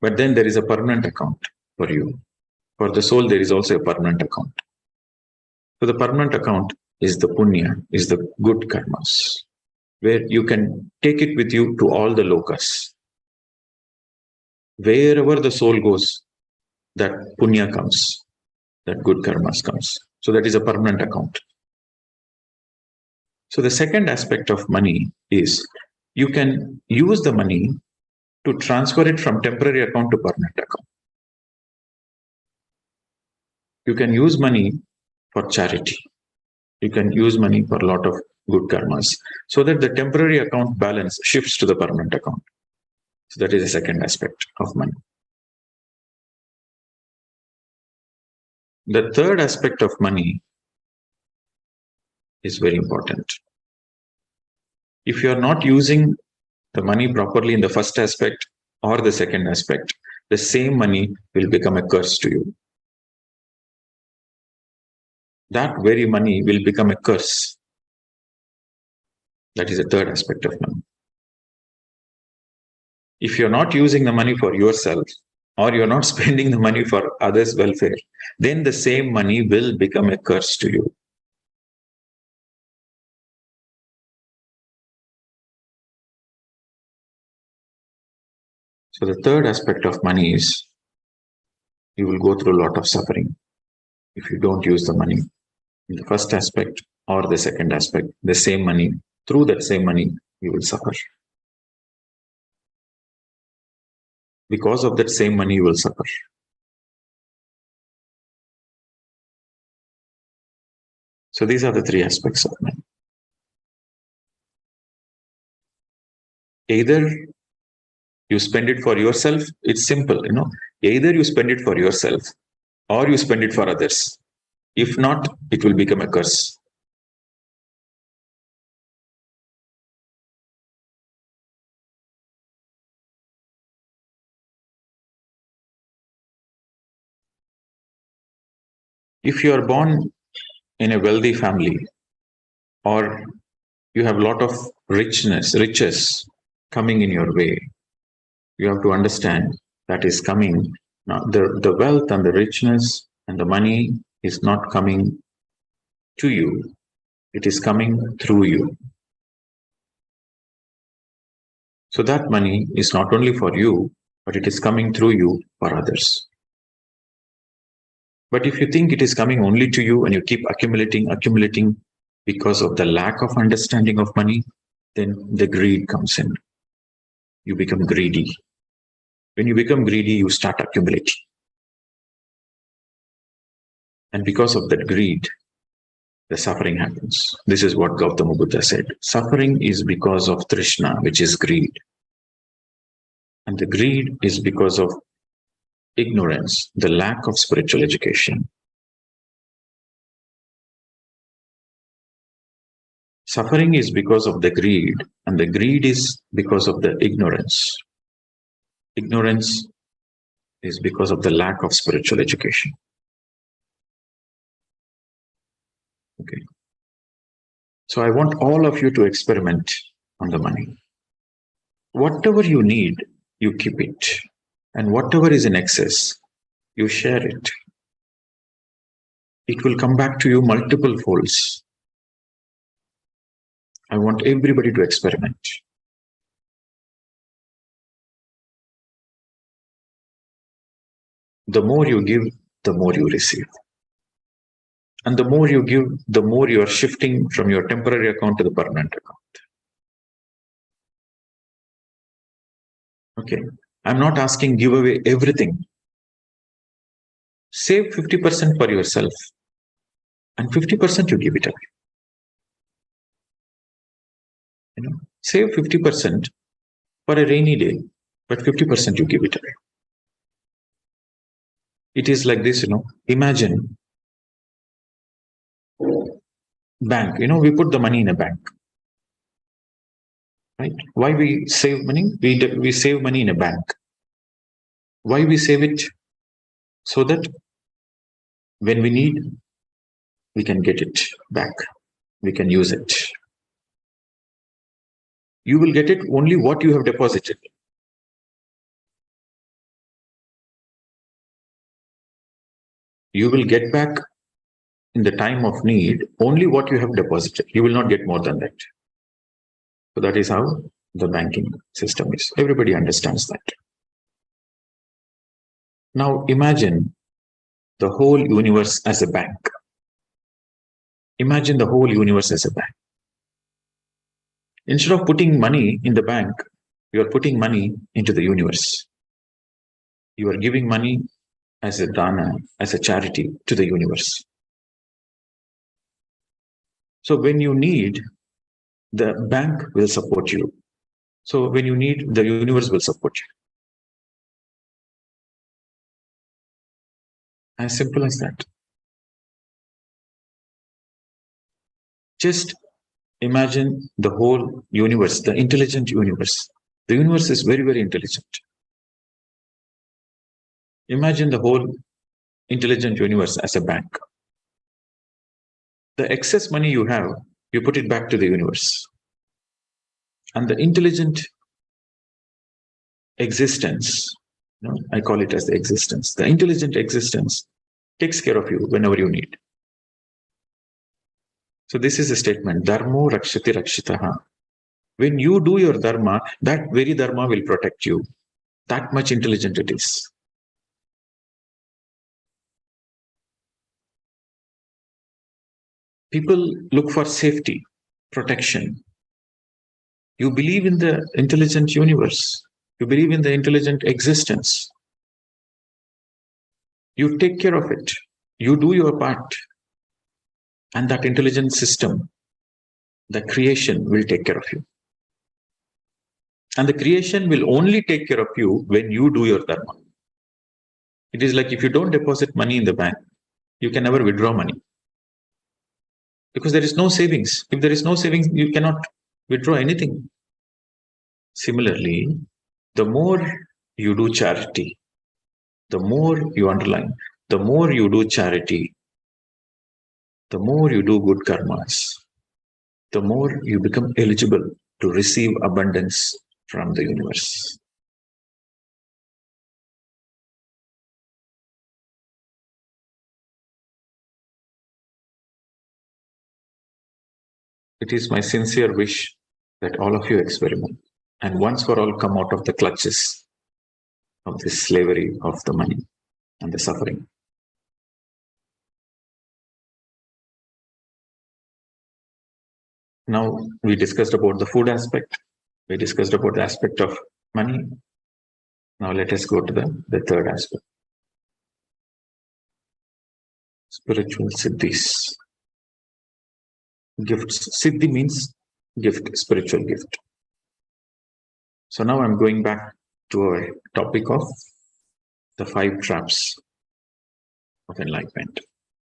But then there is a permanent account for you. For the soul, there is also a permanent account. So the permanent account is the punya, is the good karmas, where you can take it with you to all the lokas. Wherever the soul goes, that punya comes, that good karmas comes. So that is a permanent account. So the second aspect of money is you can use the money to transfer it from temporary account to permanent account. You can use money for charity. You can use money for a lot of good karmas so that the temporary account balance shifts to the permanent account. So that is the second aspect of money. The third aspect of money is very important. If you are not using the money properly in the first aspect or the second aspect, the same money will become a curse to you. That very money will become a curse. That is the third aspect of money. If you're not using the money for yourself, or you're not spending the money for others' welfare, then the same money will become a curse to you. So the third aspect of money is you will go through a lot of suffering if you don't use the money in the first aspect or the second aspect. The same money, through that same money, you will suffer. Because of that same money, you will suffer. So these are the three aspects of money. Either you spend it for yourself, it's simple, either you spend it for yourself or you spend it for others. If not, it will become a curse. If you are born in a wealthy family, or you have a lot of riches coming in your way, you have to understand that is coming. Now, the wealth and the richness and the money is not coming to you. It is coming through you. So that money is not only for you, but it is coming through you for others. But if you think it is coming only to you and you keep accumulating because of the lack of understanding of money, then the greed comes in. You become greedy. When you become greedy, you start accumulating. And because of that greed, the suffering happens. This is what Gautama Buddha said. Suffering is because of Trishna, which is greed. And the greed is because of ignorance, the lack of spiritual education. Suffering is because of the greed, and the greed is because of the ignorance. Ignorance is because of the lack of spiritual education. Okay. So I want all of you to experiment on the money. Whatever you need, you keep it. And whatever is in excess, you share it. It will come back to you multiple folds. I want everybody to experiment. The more you give, the more you receive. And the more you give, the more you are shifting from your temporary account to the permanent account. Okay. I'm not asking give away everything. Save 50% for yourself and 50% you give it away. Save 50% for a rainy day, but 50% you give it away. It is like this, imagine bank. We put the money in a bank. Right? Why we save money? We save money in a bank. Why we save it? So that when we need, we can get it back. We can use it. You will get it only what you have deposited. You will get back in the time of need only what you have deposited. You will not get more than that. So that is how the banking system is. Everybody understands that. Now imagine the whole universe as a bank. Imagine the whole universe as a bank. Instead of putting money in the bank, you are putting money into the universe. You are giving money as a dana, as a charity to the universe. So when you need, the bank will support you. So when you need, the universe will support you. As simple as that. Just imagine the whole universe, the intelligent universe. The universe is very, very intelligent. Imagine the whole intelligent universe as a bank. The excess money you have, you put it back to the universe. And the intelligent existence, I call it as the existence. The intelligent existence takes care of you whenever you need. So this is a statement, Dharmo Rakshati Rakshitaha. When you do your dharma, that very dharma will protect you. That much intelligent it is. People look for safety, protection. You believe in the intelligent universe. You believe in the intelligent existence. You take care of it. You do your part. And that intelligent system, the creation, will take care of you. And the creation will only take care of you when you do your dharma. It is like if you don't deposit money in the bank, you can never withdraw money. Because there is no savings. If there is no savings, you cannot withdraw anything. Similarly, the more you do charity, the more you underline, the more you do charity, the more you do good karmas, the more you become eligible to receive abundance from the universe. It is my sincere wish that all of you experiment and once for all come out of the clutches of this slavery of the money and the suffering. Now we discussed about the food aspect. We discussed about the aspect of money. Now let us go to the third aspect. Spiritual siddhis. Gifts. Siddhi means gift, spiritual gift. So now I'm going back to our topic of the 5 traps of enlightenment.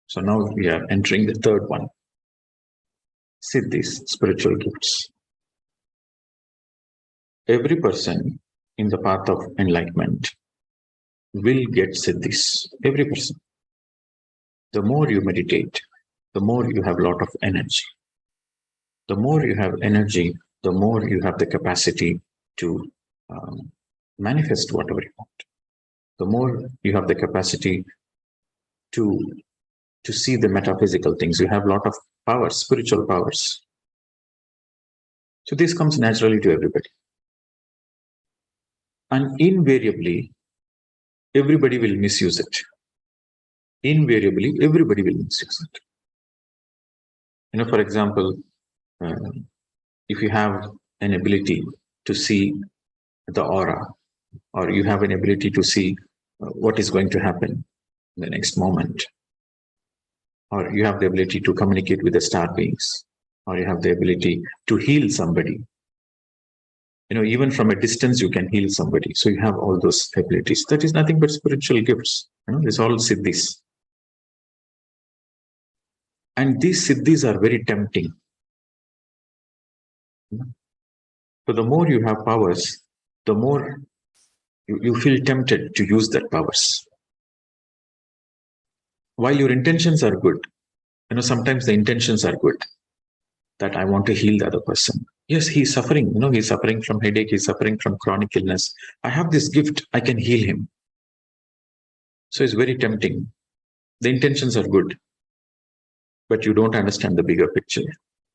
So now we are entering the third one. Siddhis, spiritual gifts. Every person in the path of enlightenment will get siddhis. Every person. The more you meditate, the more you have a lot of energy. The more you have energy, the more you have the capacity to manifest whatever you want. The more you have the capacity to see the metaphysical things. You have a lot of powers, spiritual powers. So this comes naturally to everybody. And invariably, everybody will misuse it. Invariably, everybody will misuse it. For example, if you have an ability to see the aura, or you have an ability to see what is going to happen in the next moment, or you have the ability to communicate with the star beings, or you have the ability to heal somebody. Even from a distance, you can heal somebody. So you have all those abilities. That is nothing but spiritual gifts. It's all siddhis. And these siddhis are very tempting. So the more you have powers, the more you feel tempted to use that powers. While your intentions are good, sometimes the intentions are good, that I want to heal the other person. Yes, he's suffering, he's suffering from headache, he's suffering from chronic illness. I have this gift, I can heal him. So it's very tempting. The intentions are good, but you don't understand the bigger picture.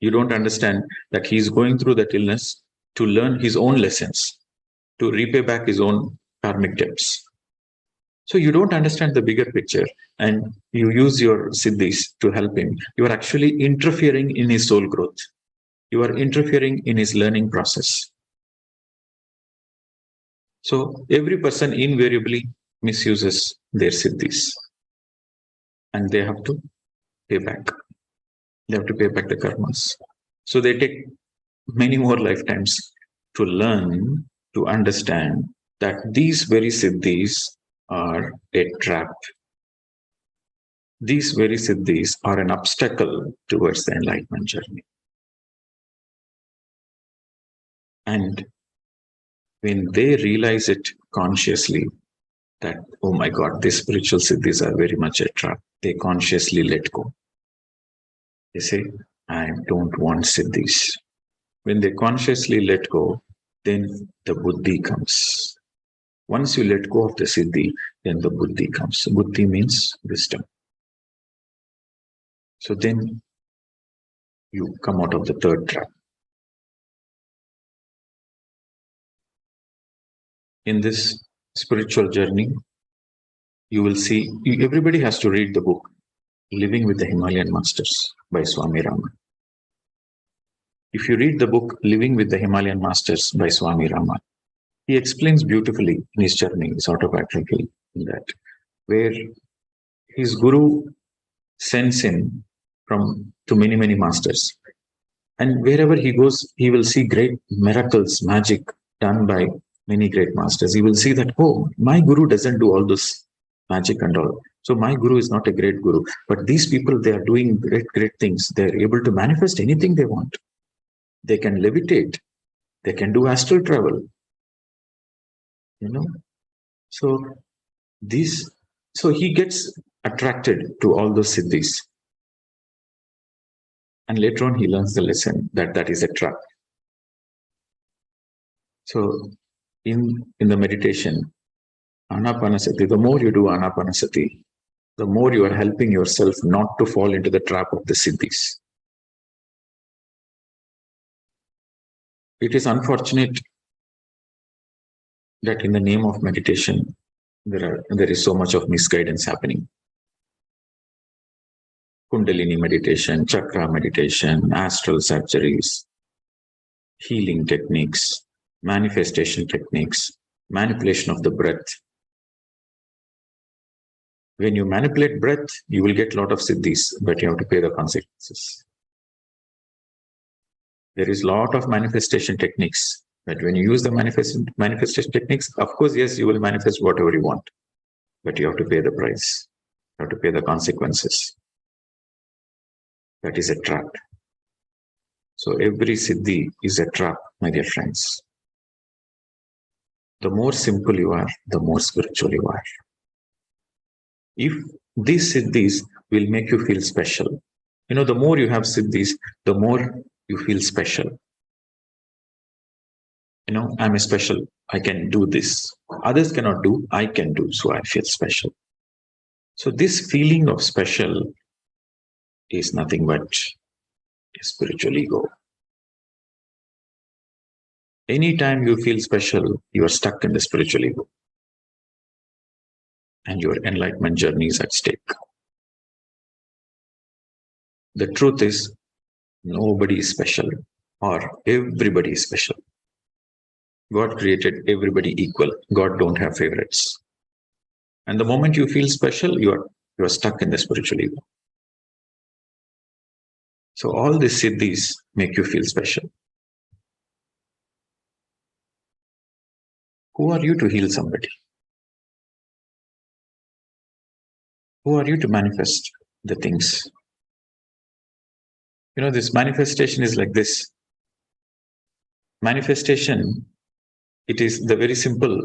You don't understand that he's going through that illness to learn his own lessons, to repay back his own karmic debts. So you don't understand the bigger picture and you use your siddhis to help him. You are actually interfering in his soul growth. You are interfering in his learning process. So every person invariably misuses their siddhis and they have to pay back. They have to pay back the karmas. So they take many more lifetimes to learn, to understand that these very siddhis are a trap. These very siddhis are an obstacle towards the enlightenment journey. And when they realize it consciously, that, oh my God, these spiritual siddhis are very much a trap, they consciously let go. They say, I don't want siddhis. When they consciously let go, then the buddhi comes. Once you let go of the siddhi, then the buddhi comes. Buddhi means wisdom. So then you come out of the third trap. In this spiritual journey, you will see, everybody has to read the book, Living with the Himalayan Masters by Swami Rama. If you read the book, Living with the Himalayan Masters by Swami Rama, he explains beautifully in his journey, his autobiography, that where his guru sends him to many, many masters. And wherever he goes, he will see great miracles, magic done by many great masters. He will see that, oh, my guru doesn't do all this magic and all. So my guru is not a great guru. But these people, they are doing great, great things. They're able to manifest anything they want. They can levitate. They can do astral travel. So he gets attracted to all those siddhis. And later on, he learns the lesson that that is a trap. So in the meditation, Anapanasati, the more you do Anapanasati, the more you are helping yourself not to fall into the trap of the siddhis. It is unfortunate that in the name of meditation, there is so much of misguidance happening. Kundalini meditation, chakra meditation, astral surgeries, healing techniques, manifestation techniques, manipulation of the breath. When you manipulate breath, you will get a lot of siddhis, but you have to pay the consequences. There is a lot of manifestation techniques, but when you use the manifestation techniques, of course, yes, you will manifest whatever you want, but you have to pay the price. You have to pay the consequences. That is a trap. So every siddhi is a trap, my dear friends. The more simple you are, the more spiritual you are. If these siddhis will make you feel special, the more you have siddhis, the more you feel special. I'm a special, I can do this. Others cannot do, I can do, so I feel special. So this feeling of special is nothing but a spiritual ego. Anytime you feel special, you are stuck in the spiritual ego. And your enlightenment journey is at stake. The truth is, nobody is special, or everybody is special. God created everybody equal. God don't have favorites. And the moment you feel special, you are stuck in the spiritual ego. So all these siddhis make you feel special. Who are you to heal somebody? Who are you to manifest the things? This manifestation is like this. Manifestation, it is the very simple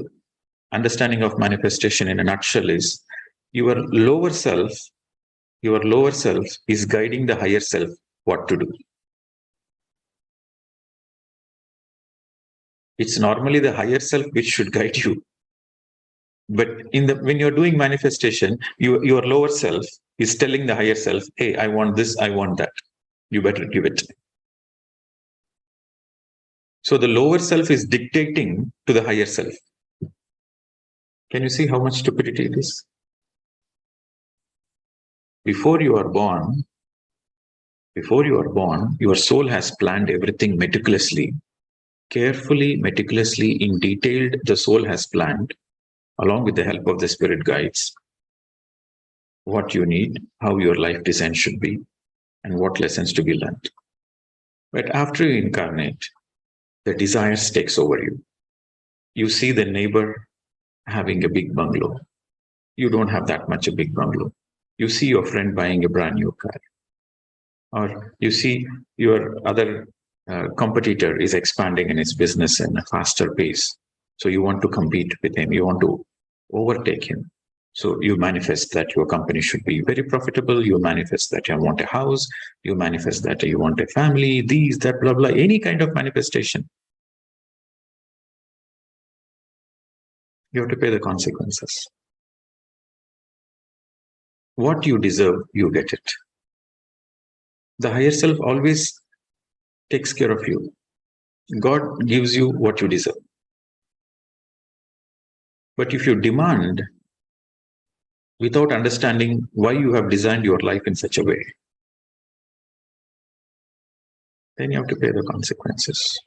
understanding of manifestation in a nutshell is your lower self is guiding the higher self what to do. It's normally the higher self which should guide you. But when you're doing manifestation, your lower self is telling the higher self, hey, I want this, I want that. You better give it. So the lower self is dictating to the higher self. Can you see how much stupidity it is? Before you are born, your soul has planned everything meticulously, carefully, meticulously, in detail. The soul has planned, along with the help of the spirit guides, what you need, how your life design should be, and what lessons to be learned. But after you incarnate, the desires takes over you. You see the neighbor having a big bungalow. You don't have that much a big bungalow. You see your friend buying a brand new car. Or you see your other competitor is expanding in its business in a faster pace. So you want to compete with him. You want to overtake him. So you manifest that your company should be very profitable. You manifest that you want a house. You manifest that you want a family, these, that, blah, blah, any kind of manifestation. You have to pay the consequences. What you deserve, you get it. The higher self always takes care of you. God gives you what you deserve. But if you demand without understanding why you have designed your life in such a way, then you have to pay the consequences.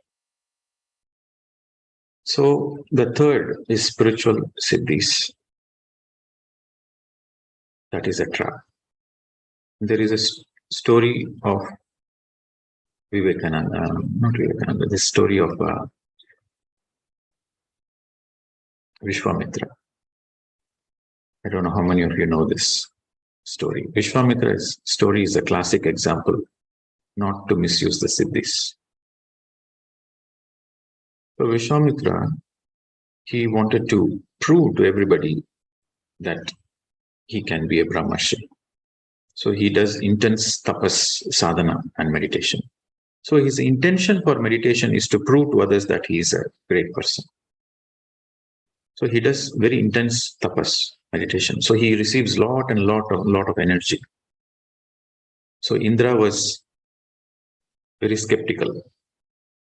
So the third is spiritual siddhis. That is a trap. There is a story of Vivekananda, not Vivekananda, the story of Vishwamitra. I don't know how many of you know this story. Vishwamitra's story is a classic example not to misuse the siddhis. So Vishwamitra, he wanted to prove to everybody that he can be a Brahmarshi. So he does intense tapas, sadhana and meditation. So his intention for meditation is to prove to others that he is a great person. So he does very intense tapas, meditation. So he receives lot of energy. So Indra was very skeptical.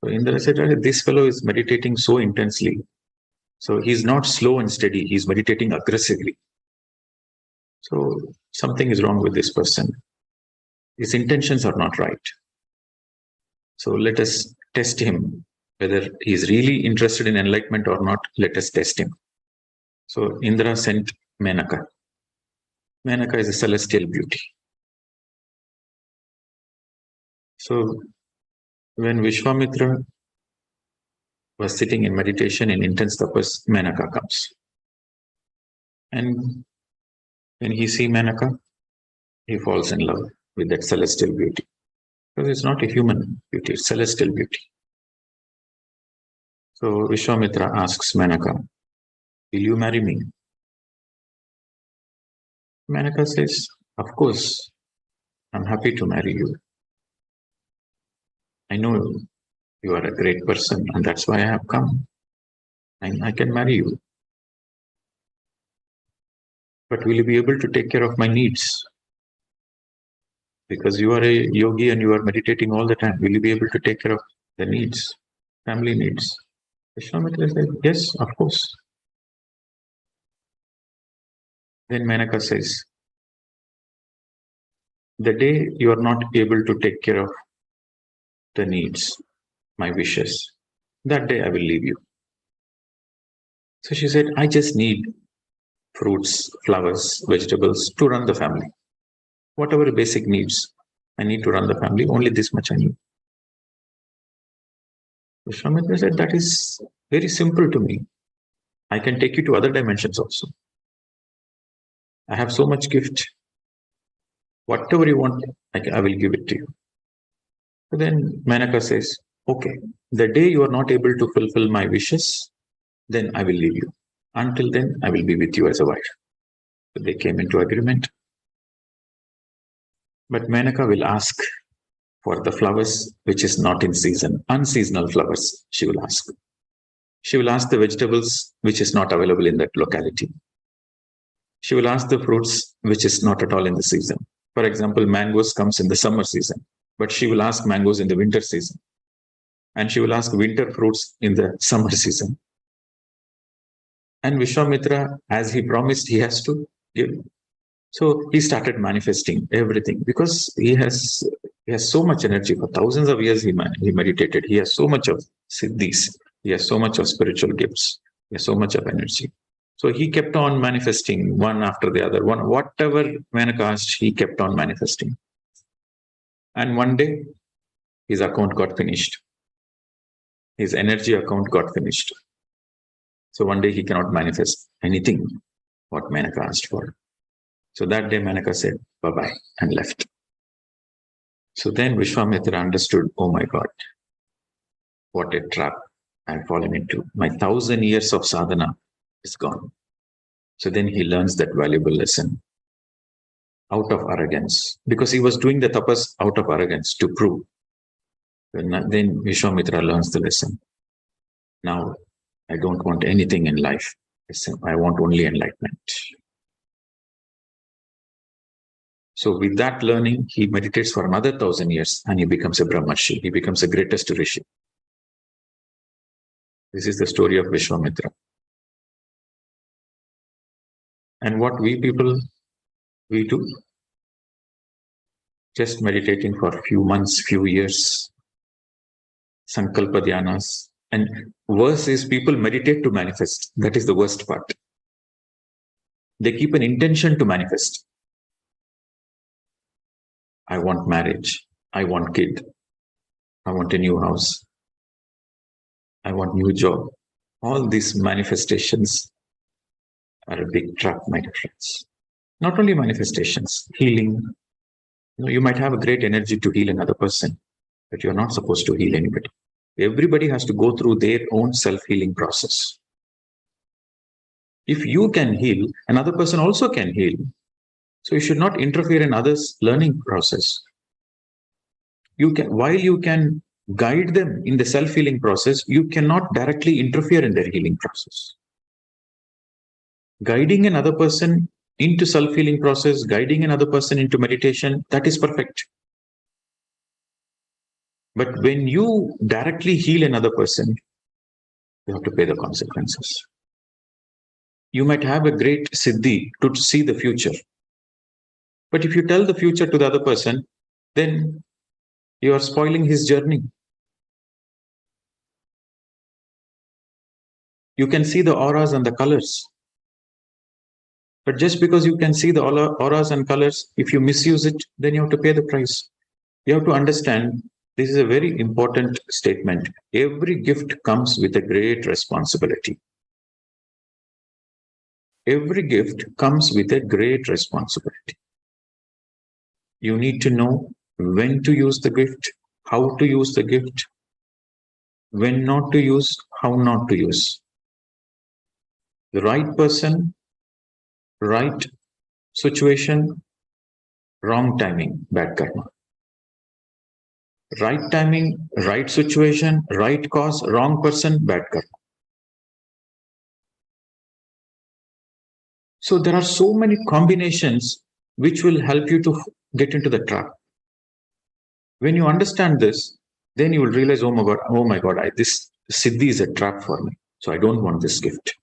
So Indra said, this fellow is meditating so intensely. So he's not slow and steady. He's meditating aggressively. So something is wrong with this person. His intentions are not right. So let us test him, whether he's really interested in enlightenment or not. Let us test him. So Indra sent Menaka. Menaka is a celestial beauty. So when Vishwamitra was sitting in meditation in intense tapas, Menaka comes. And when he sees Menaka, he falls in love with that celestial beauty. Because it's not a human beauty, it's celestial beauty. So Vishwamitra asks Menaka, will you marry me? Menaka says, of course, I'm happy to marry you. I know you are a great person and that's why I have come. I can marry you. But will you be able to take care of my needs? Because you are a yogi and you are meditating all the time. Will you be able to take care of the needs, family needs? Vishwamitra said, yes, of course. Then Menaka says, the day you are not able to take care of the needs, my wishes, that day I will leave you. So she said, I just need fruits, flowers, vegetables to run the family. Whatever basic needs I need to run the family, only this much I need. Vishwamitra said, that is very simple to me. I can take you to other dimensions also. I have so much gift. Whatever you want, I will give it to you. So then Menaka says, okay, the day you are not able to fulfill my wishes, then I will leave you. Until then, I will be with you as a wife. So they came into agreement. But Menaka will ask for the flowers which is not in season, unseasonal flowers, she will ask. She will ask the vegetables which is not available in that locality. She will ask the fruits which is not at all in the season. For example, mangoes comes in the summer season, but she will ask mangoes in the winter season. And she will ask winter fruits in the summer season. And Vishwamitra, as he promised, he has to give. So he started manifesting everything because he has so much energy. For thousands of years he meditated. He has so much of siddhis. He has so much of spiritual gifts. He has so much of energy. So he kept on manifesting one after the other. Whatever Menaka asked, he kept on manifesting. And one day his account got finished. His energy account got finished. So one day he cannot manifest anything what Menaka asked for. So that day Menaka said bye-bye and left. So then Vishwamitra understood, oh my God, what a trap I've fallen into. My 1,000 years of sadhana is gone. So then he learns that valuable lesson out of arrogance, because he was doing the tapas out of arrogance to prove. Then Vishwamitra learns the lesson. Now, I don't want anything in life. I want only enlightenment. So with that learning, he meditates for another 1,000 years and he becomes a Brahmarshi. He becomes the greatest Rishi. This is the story of Vishwamitra. And what we people, we do, just meditating for a few months, few years, Sankalpa Dhyanas. And worse is people meditate to manifest. That is the worst part. They keep an intention to manifest. I want marriage. I want kid. I want a new house. I want new job. All these manifestations are a big trap, my dear friends. Not only manifestations, healing. You might have a great energy to heal another person, but you're not supposed to heal anybody. Everybody has to go through their own self-healing process. If you can heal, another person also can heal. So you should not interfere in others' learning process. While you can guide them in the self-healing process, you cannot directly interfere in their healing process. Guiding another person into self-healing process, guiding another person into meditation, that is perfect. But when you directly heal another person, you have to pay the consequences. You might have a great siddhi to see the future. But if you tell the future to the other person, then you are spoiling his journey. You can see the auras and the colors. But just because you can see the auras and colors, if you misuse it, then you have to pay the price. You have to understand, this is a very important statement. Every gift comes with a great responsibility. Every gift comes with a great responsibility. You need to know when to use the gift, how to use the gift, when not to use, how not to use. The right person, right situation, wrong timing, bad karma. Right timing, right situation, right cause, wrong person, bad karma. So there are so many combinations which will help you to get into the trap. When you understand this, then you will realize, oh my God, this siddhi is a trap for me. So I don't want this gift.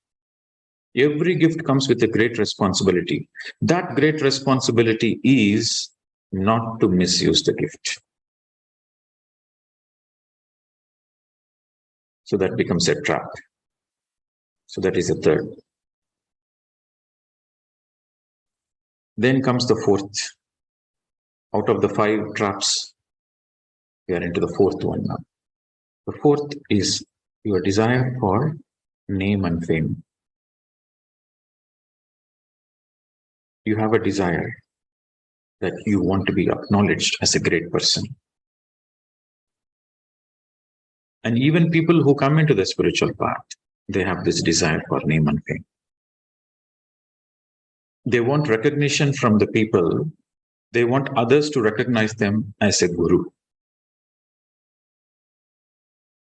Every gift comes with a great responsibility. That great responsibility is not to misuse the gift. So that becomes a trap. So that is a third. Then comes the fourth. Out of the 5 traps, we are into the fourth one now. The fourth is your desire for name and fame. You have a desire that you want to be acknowledged as a great person. And even people who come into the spiritual path, they have this desire for name and fame. They want recognition from the people. They want others to recognize them as a guru.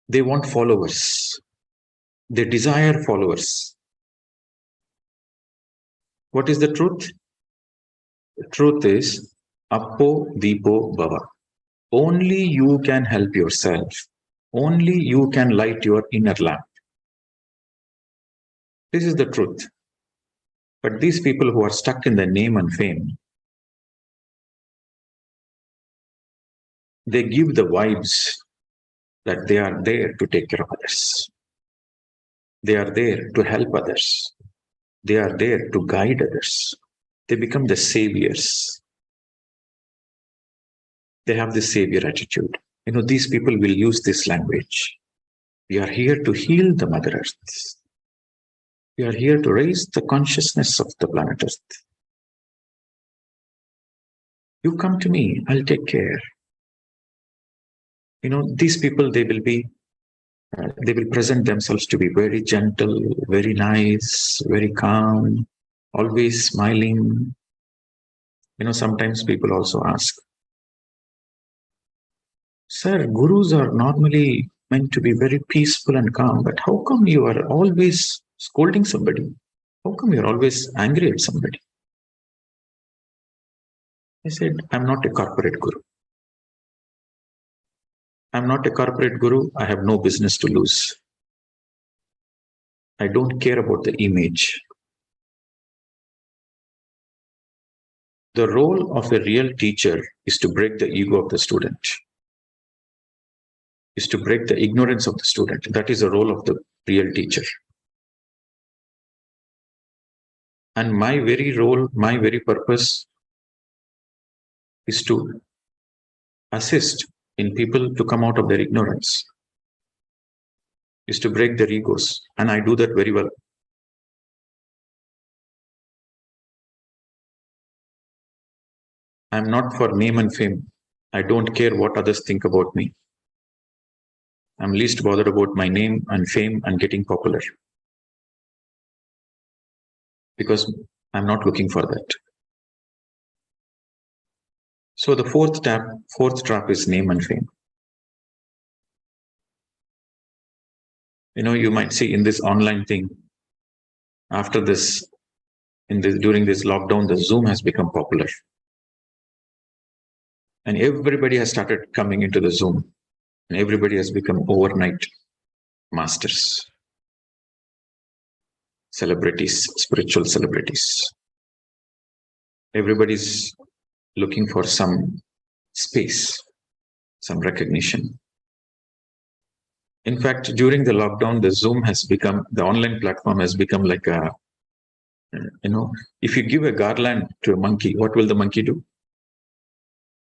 They want followers. They desire followers. What is the truth? The truth is, Appo Deepo Bhava. Only you can help yourself. Only you can light your inner lamp. This is the truth. But these people who are stuck in the name and fame, they give the vibes that they are there to take care of others. They are there to help others. They are there to guide others. They become the saviors. They have this savior attitude. These people will use this language. We are here to heal the Mother Earth. We are here to raise the consciousness of the planet Earth. You come to me, I'll take care. These people, they will present themselves to be very gentle, very nice, very calm, always smiling. Sometimes people also ask, Sir, gurus are normally meant to be very peaceful and calm, but how come you are always scolding somebody? How come you're always angry at somebody? I said, I'm not a corporate guru. I'm not a corporate guru. I have no business to lose. I don't care about the image. The role of a real teacher is to break the ego of the student, is to break the ignorance of the student. That is the role of the real teacher. And my very role, my very purpose is to assist in people to come out of their ignorance, is to break their egos. And I do that very well. I'm not for name and fame. I don't care what others think about me. I'm least bothered about my name and fame and getting popular, because I'm not looking for that. So the fourth trap is name and fame. You might see in this online thing, after this, during this lockdown, the Zoom has become popular. And everybody has started coming into the Zoom. And everybody has become overnight masters, celebrities, spiritual celebrities. Everybody's looking for some space, some recognition. In fact, during the lockdown, the online platform has become like if you give a garland to a monkey, what will the monkey do?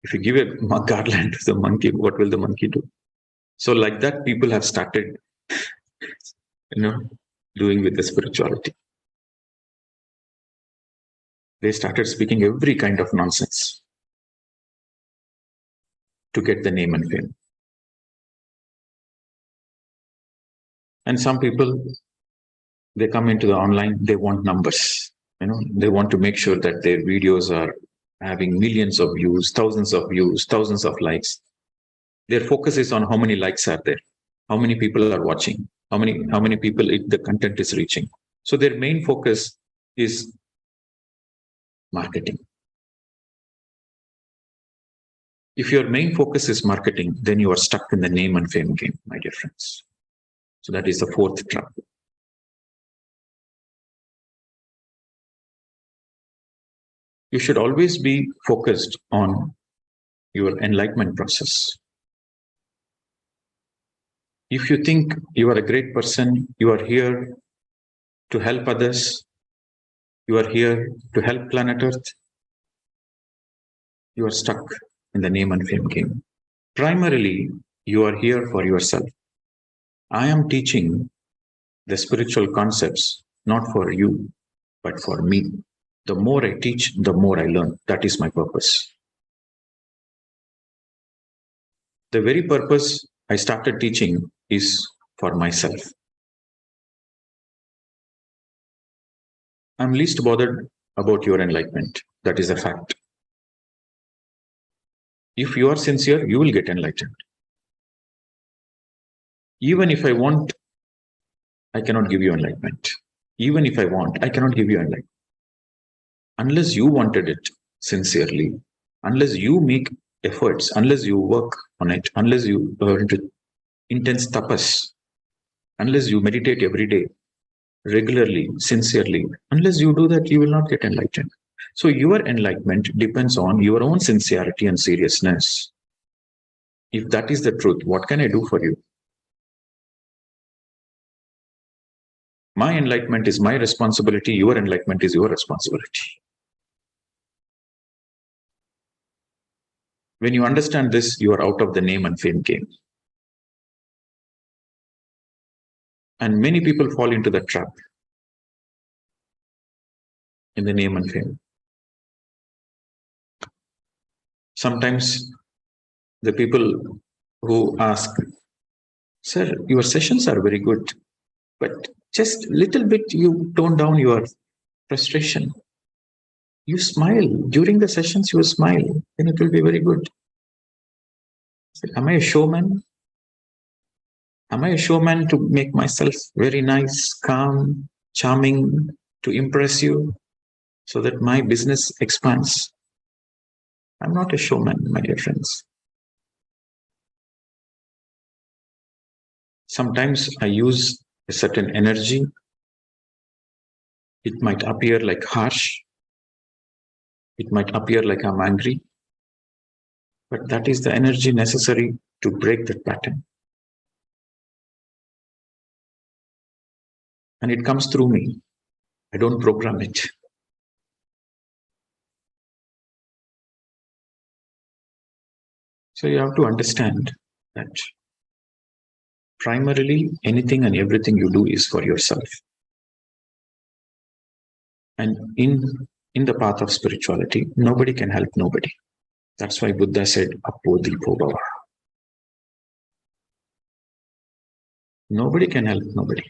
If you give a garland to the monkey, what will the monkey do? So like that, people have started, doing with the spirituality. They started speaking every kind of nonsense to get the name and fame. And some people, they come into the online, they want numbers. They want to make sure that their videos are having millions of views, thousands of likes. Their focus is on how many likes are there, how many people are watching, how many people the content is reaching. So their main focus is marketing. If your main focus is marketing, then you are stuck in the name and fame game, my dear friends. So that is the fourth trap. You should always be focused on your enlightenment process. If you think you are a great person, you are here to help others, you are here to help planet Earth, you are stuck in the name and fame game. Primarily, you are here for yourself. I am teaching the spiritual concepts, not for you, but for me. The more I teach, the more I learn. That is my purpose. The very purpose I started teaching is for myself. I'm least bothered about your enlightenment. That is a fact. If you are sincere, you will get enlightened. Even if I want, I cannot give you enlightenment. Even if I want, I cannot give you enlightenment. Unless you wanted it sincerely, unless you make efforts, unless you work on it, unless you into intense tapas, unless you meditate every day, regularly, sincerely, unless you do that, you will not get enlightened. So your enlightenment depends on your own sincerity and seriousness. If that is the truth, what can I do for you? My enlightenment is my responsibility. Your enlightenment is your responsibility. When you understand this, you are out of the name and fame game. And many people fall into the trap in the name and fame. Sometimes the people who ask, sir, your sessions are very good, but just little bit you tone down your frustration. You smile. During the sessions, you smile, then it will be very good. So, am I a showman? Am I a showman to make myself very nice, calm, charming, to impress you so that my business expands? I'm not a showman, my dear friends. Sometimes I use a certain energy. It might appear like harsh. It might appear like I'm angry. But that is the energy necessary to break that pattern. And it comes through me. I don't program it. So you have to understand that primarily anything and everything you do is for yourself. And in the path of spirituality, nobody can help nobody. That's why Buddha said, Appo Deepo Bhava. Nobody can help nobody.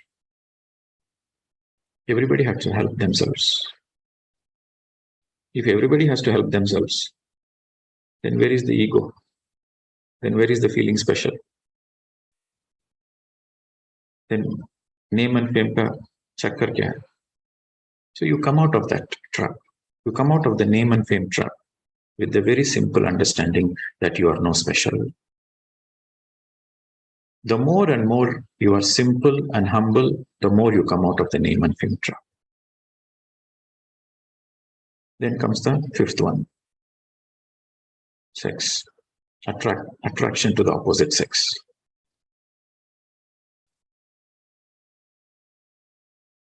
Everybody has to help themselves. If everybody has to help themselves, then where is the ego? Then where is the feeling special? Then name and fame ka chakkar kya hai? So you come out of that trap. You come out of the name and fame trap with the very simple understanding that you are no special. The more and more you are simple and humble, the more you come out of the name and fame trap. Then comes the fifth one. Sex. Attraction to the opposite sex.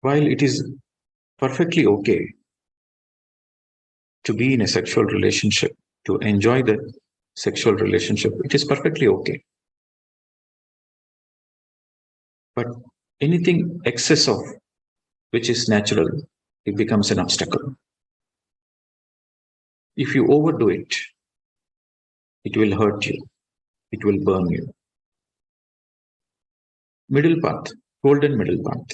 While it is perfectly okay to be in a sexual relationship, to enjoy the sexual relationship, it is perfectly okay. But anything excess of which is natural, it becomes an obstacle. If you overdo it, it will hurt you. It will burn you. Middle path, golden middle path.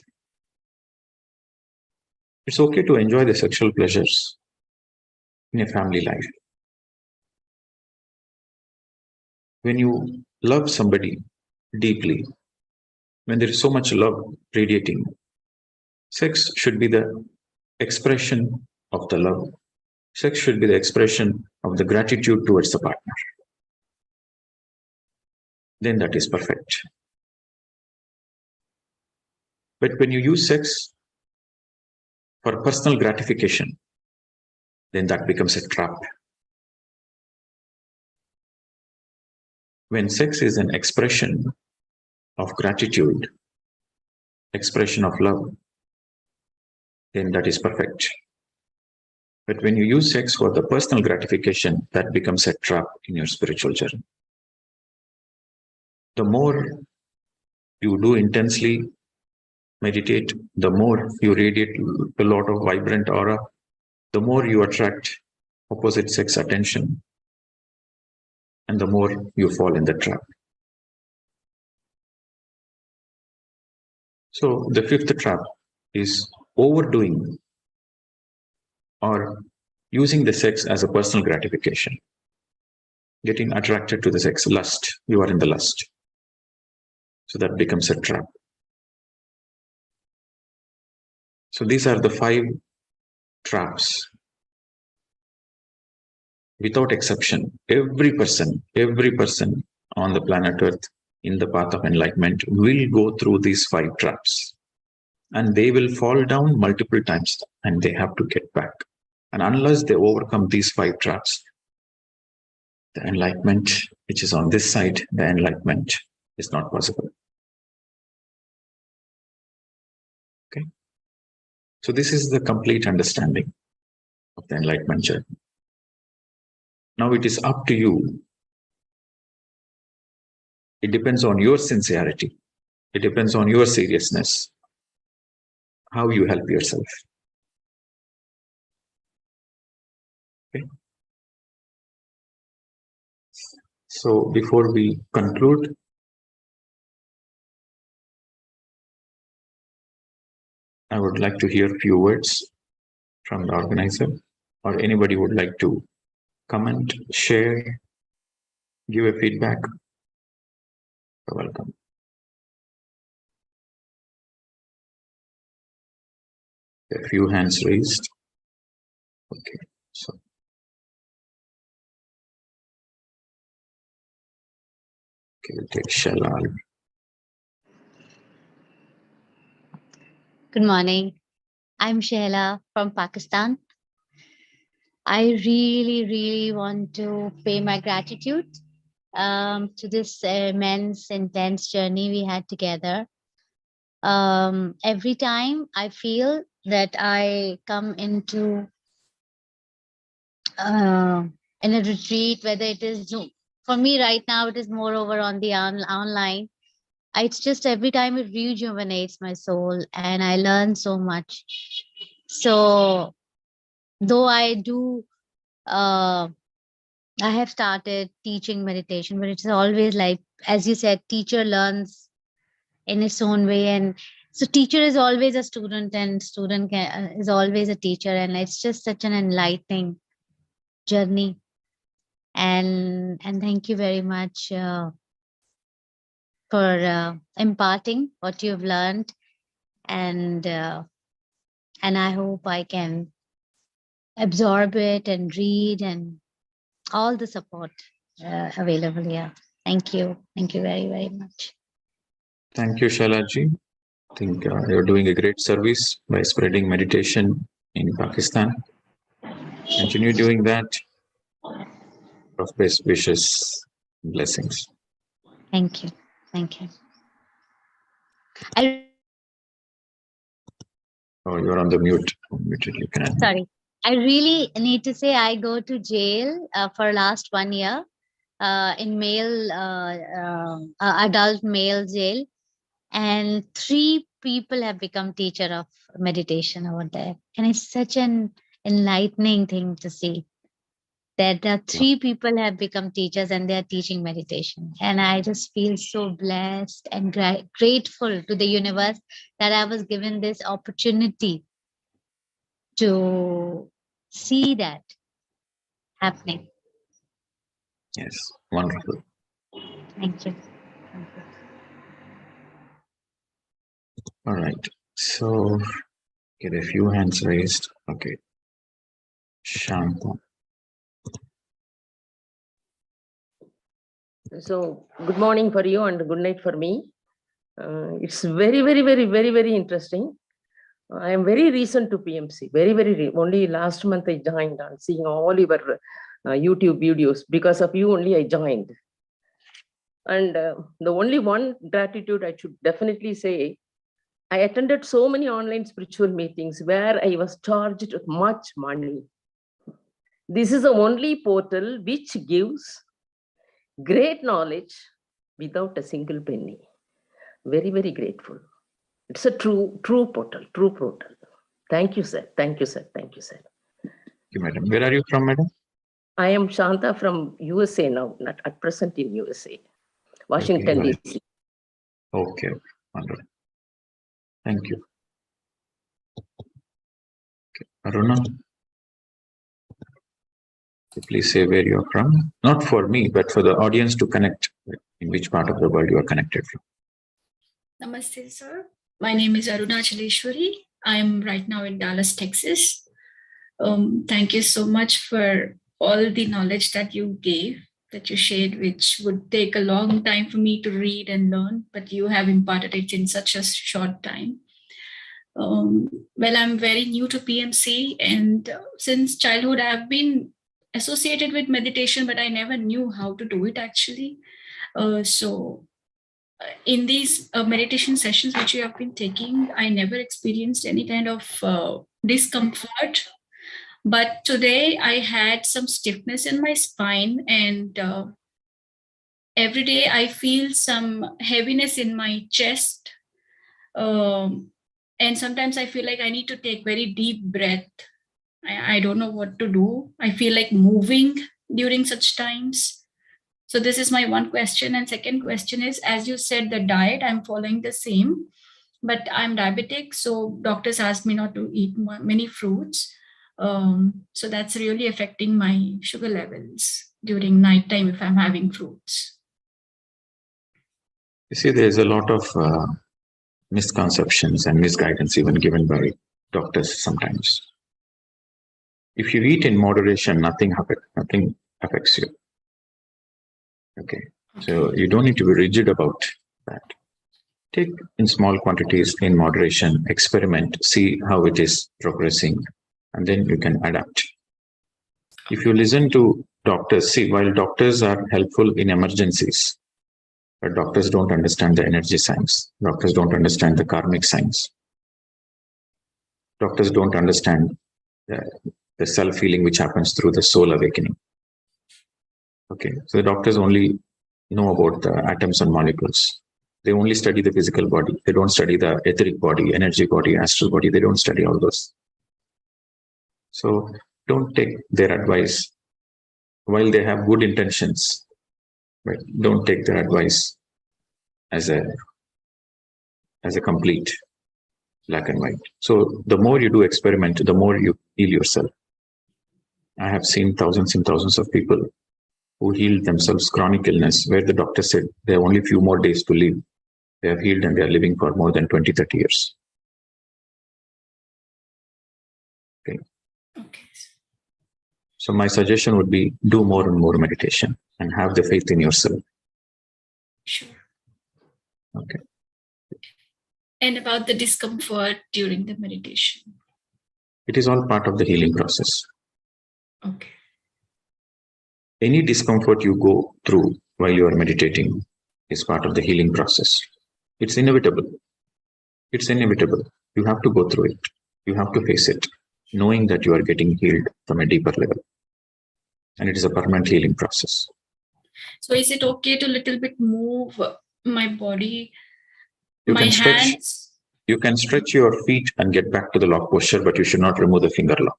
It's okay to enjoy the sexual pleasures in a family life. When you love somebody deeply, when there is so much love radiating, sex should be the expression of the love. Sex should be the expression of the gratitude towards the partner. Then that is perfect. But when you use sex for personal gratification, then that becomes a trap. When sex is an expression of gratitude, expression of love, then that is perfect. But when you use sex for the personal gratification, that becomes a trap in your spiritual journey. The more you do intensely meditate, the more you radiate a lot of vibrant aura, the more you attract opposite sex attention, and the more you fall in the trap. So the fifth trap is overdoing or using the sex as a personal gratification. Getting attracted to the sex, lust. You are in the lust. So that becomes a trap. So these are the 5 traps. Without exception, every person on the planet Earth in the path of enlightenment will go through these 5 traps. And they will fall down multiple times and they have to get back. And unless they overcome these 5 traps, the enlightenment, which is on this side, the enlightenment is not possible. Okay. So this is the complete understanding of the enlightenment journey. Now it is up to you. It depends on your sincerity. It depends on your seriousness, how you help yourself. Okay. So before we conclude, I would like to hear a few words from the organizer, or anybody would like to comment, share, give a feedback. You're welcome. A few hands raised. Okay, so we'll take Shalal. Good morning. I'm Shehla from Pakistan. I really want to pay my gratitude to this immense, intense journey we had together. Every time I feel that I come into in a retreat, whether it is Zoom. For me right now, it is more over on the online. It's just every time it rejuvenates my soul and I learn so much. So though I do, I have started teaching meditation, but it's always like, as you said, teacher learns in its own way. And so teacher is always a student and student is always a teacher. And it's just such an enlightening journey. And thank you very much for imparting what you've learned. And I hope I can absorb it and read and all the support available here. Thank you. Thank you very much. Thank you, Shalaji. I think you're doing a great service by spreading meditation in Pakistan. Continue doing that. Best wishes, blessings. Thank you. Thank you. Oh, you're on the mute. Muted. You can. Sorry. I really need to say I go to jail for last 1 year in male, adult male jail. And 3 people have become teacher of meditation over there. And it's such an enlightening thing to see that the 3 people have become teachers and they're teaching meditation. And I just feel so blessed and grateful to the universe that I was given this opportunity to see that happening. Yes, wonderful. Thank you. All right. So get a few hands raised. Okay. Shanta. So good morning for you and good night for me. It's very interesting. I am very recent to PMC. Only last month I joined on seeing all your YouTube videos. Because of you only I joined. And the only one gratitude I should definitely say, I attended so many online spiritual meetings where I was charged with much money. This is the only portal which gives great knowledge without a single penny. Very grateful. It's a true portal. Thank you, sir. Thank you, sir. Thank you, sir. Thank you, madam. Where are you from, madam? I am Shanta from USA now, not at present in USA, Washington, Okay, DC. Okay, wonderful. Thank you. Okay. Aruna, please say where you are from. Not for me, but for the audience to connect in which part of the world you are connected from. Namaste, sir. My name is Aruna Chaleshwari. I am right now in Dallas, Texas. Thank you so much for all the knowledge that you gave, that you shared, which would take a long time for me to read and learn, but you have imparted it in such a short time. Well, I'm very new to PMC, and since childhood, I've been associated with meditation, but I never knew how to do it actually. So in these meditation sessions which you have been taking, I never experienced any kind of discomfort. But today I had some stiffness in my spine, and every day I feel some heaviness in my chest. And sometimes I feel like I need to take very deep breath. I don't know what to do. I feel like moving during such times. So this is my one question. And second question is, as you said, the diet, I'm following the same, but I'm diabetic. So doctors asked me not to eat many fruits. So that's really affecting my sugar levels during nighttime if I'm having fruits. You see, there's a lot of misconceptions and misguidance even given by doctors sometimes. If you eat in moderation, nothing affects you. Okay, so you don't need to be rigid about that. Take in small quantities in moderation, experiment, see how it is progressing, and then you can adapt. If you listen to doctors, see, while doctors are helpful in emergencies, but doctors don't understand the energy science. Doctors don't understand the karmic science. Doctors don't understand the self-healing which happens through the soul awakening. Okay, so the doctors only know about the atoms and molecules. They only study the physical body. They don't study the etheric body, energy body, astral body. They don't study all those. So don't take their advice. While they have good intentions, but don't take their advice as a complete black and white. So the more you do experiment, the more you heal yourself. I have seen thousands and thousands of people who healed themselves chronic illness, where the doctor said they have only a few more days to live. They have healed and they are living for more than 20, 30 years. Okay. Okay. So my suggestion would be do more and more meditation and have the faith in yourself. Sure. Okay. And about the discomfort during the meditation. It is all part of the healing process. Okay. Any discomfort you go through while you are meditating is part of the healing process. It's inevitable. It's inevitable. You have to go through it. You have to face it, knowing that you are getting healed from a deeper level. And it is a permanent healing process. So is it okay to little bit move my body, You my can stretch. hands? You can stretch your feet and get back to the lock posture, but you should not remove the finger lock.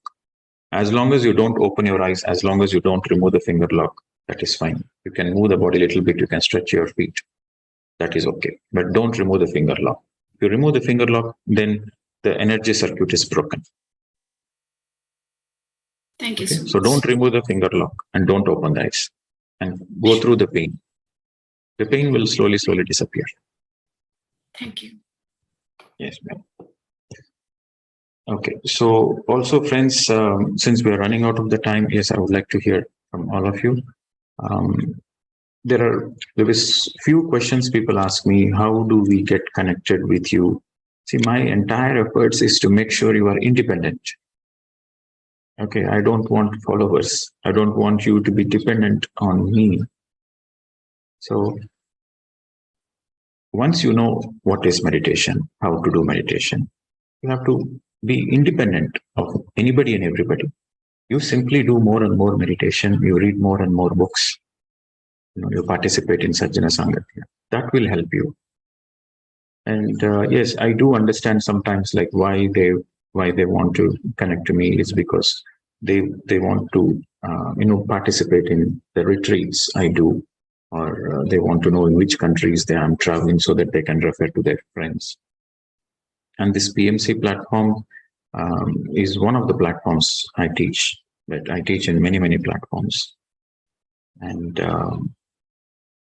As long as you don't open your eyes, as long as you don't remove the finger lock, that is fine. You can move the body a little bit. You can stretch your feet. That is okay. But don't remove the finger lock. If you remove the finger lock, then the energy circuit is broken. Thank you Okay? so much. So don't remove the finger lock and don't open the eyes and go through the pain. The pain will slowly disappear. Thank you. Yes, ma'am. Okay. So also, friends, since we are running out of the time, yes, I would like to hear from all of you. There was few questions people ask me. How do we get connected with you? See, my entire efforts is to make sure you are independent. Okay, I don't want followers. I don't want you to be dependent on me. So once you know what is meditation, how to do meditation, you have to be independent of anybody and everybody. You simply do more and more meditation. You read more and more books. You participate in Sajjana Sangatya. That will help you. And yes, I do understand sometimes like why they want to connect to me is because they want to participate in the retreats I do, or they want to know in which countries they am traveling so that they can refer to their friends. And this PMC platform is one of the platforms I teach, but I teach in many, many platforms. And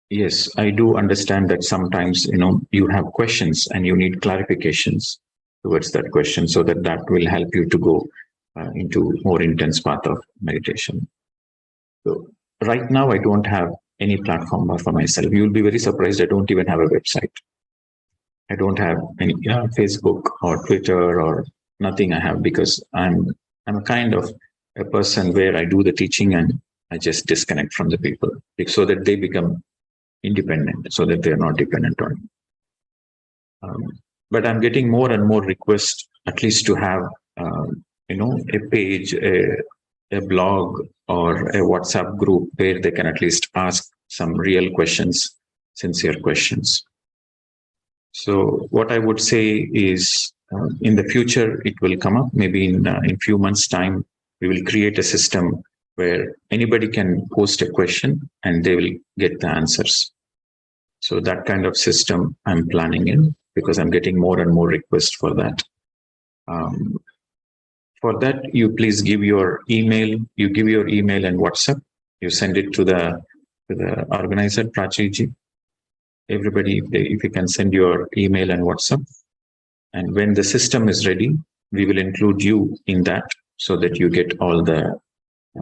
yes, I do understand that sometimes, you have questions and you need clarifications towards that question, so that will help you to go into more intense path of meditation. So right now, I don't have any platform for myself. You will be very surprised. I don't even have a website. I don't have any Facebook or Twitter or nothing I have, because I'm a kind of a person where I do the teaching and I just disconnect from the people so that they become independent, so that they are not dependent on me. But I'm getting more and more requests, at least to have, a page, a blog, or a WhatsApp group where they can at least ask some real questions, sincere questions. So what I would say is, in the future, it will come up. Maybe in few months' time, we will create a system where anybody can post a question and they will get the answers. So that kind of system I'm planning in, because I'm getting more and more requests for that. For that, you please give your email. You give your email and WhatsApp. You send it to the organizer, Patriji. Everybody, if you can send your email and WhatsApp. And when the system is ready, we will include you in that, so that you get all the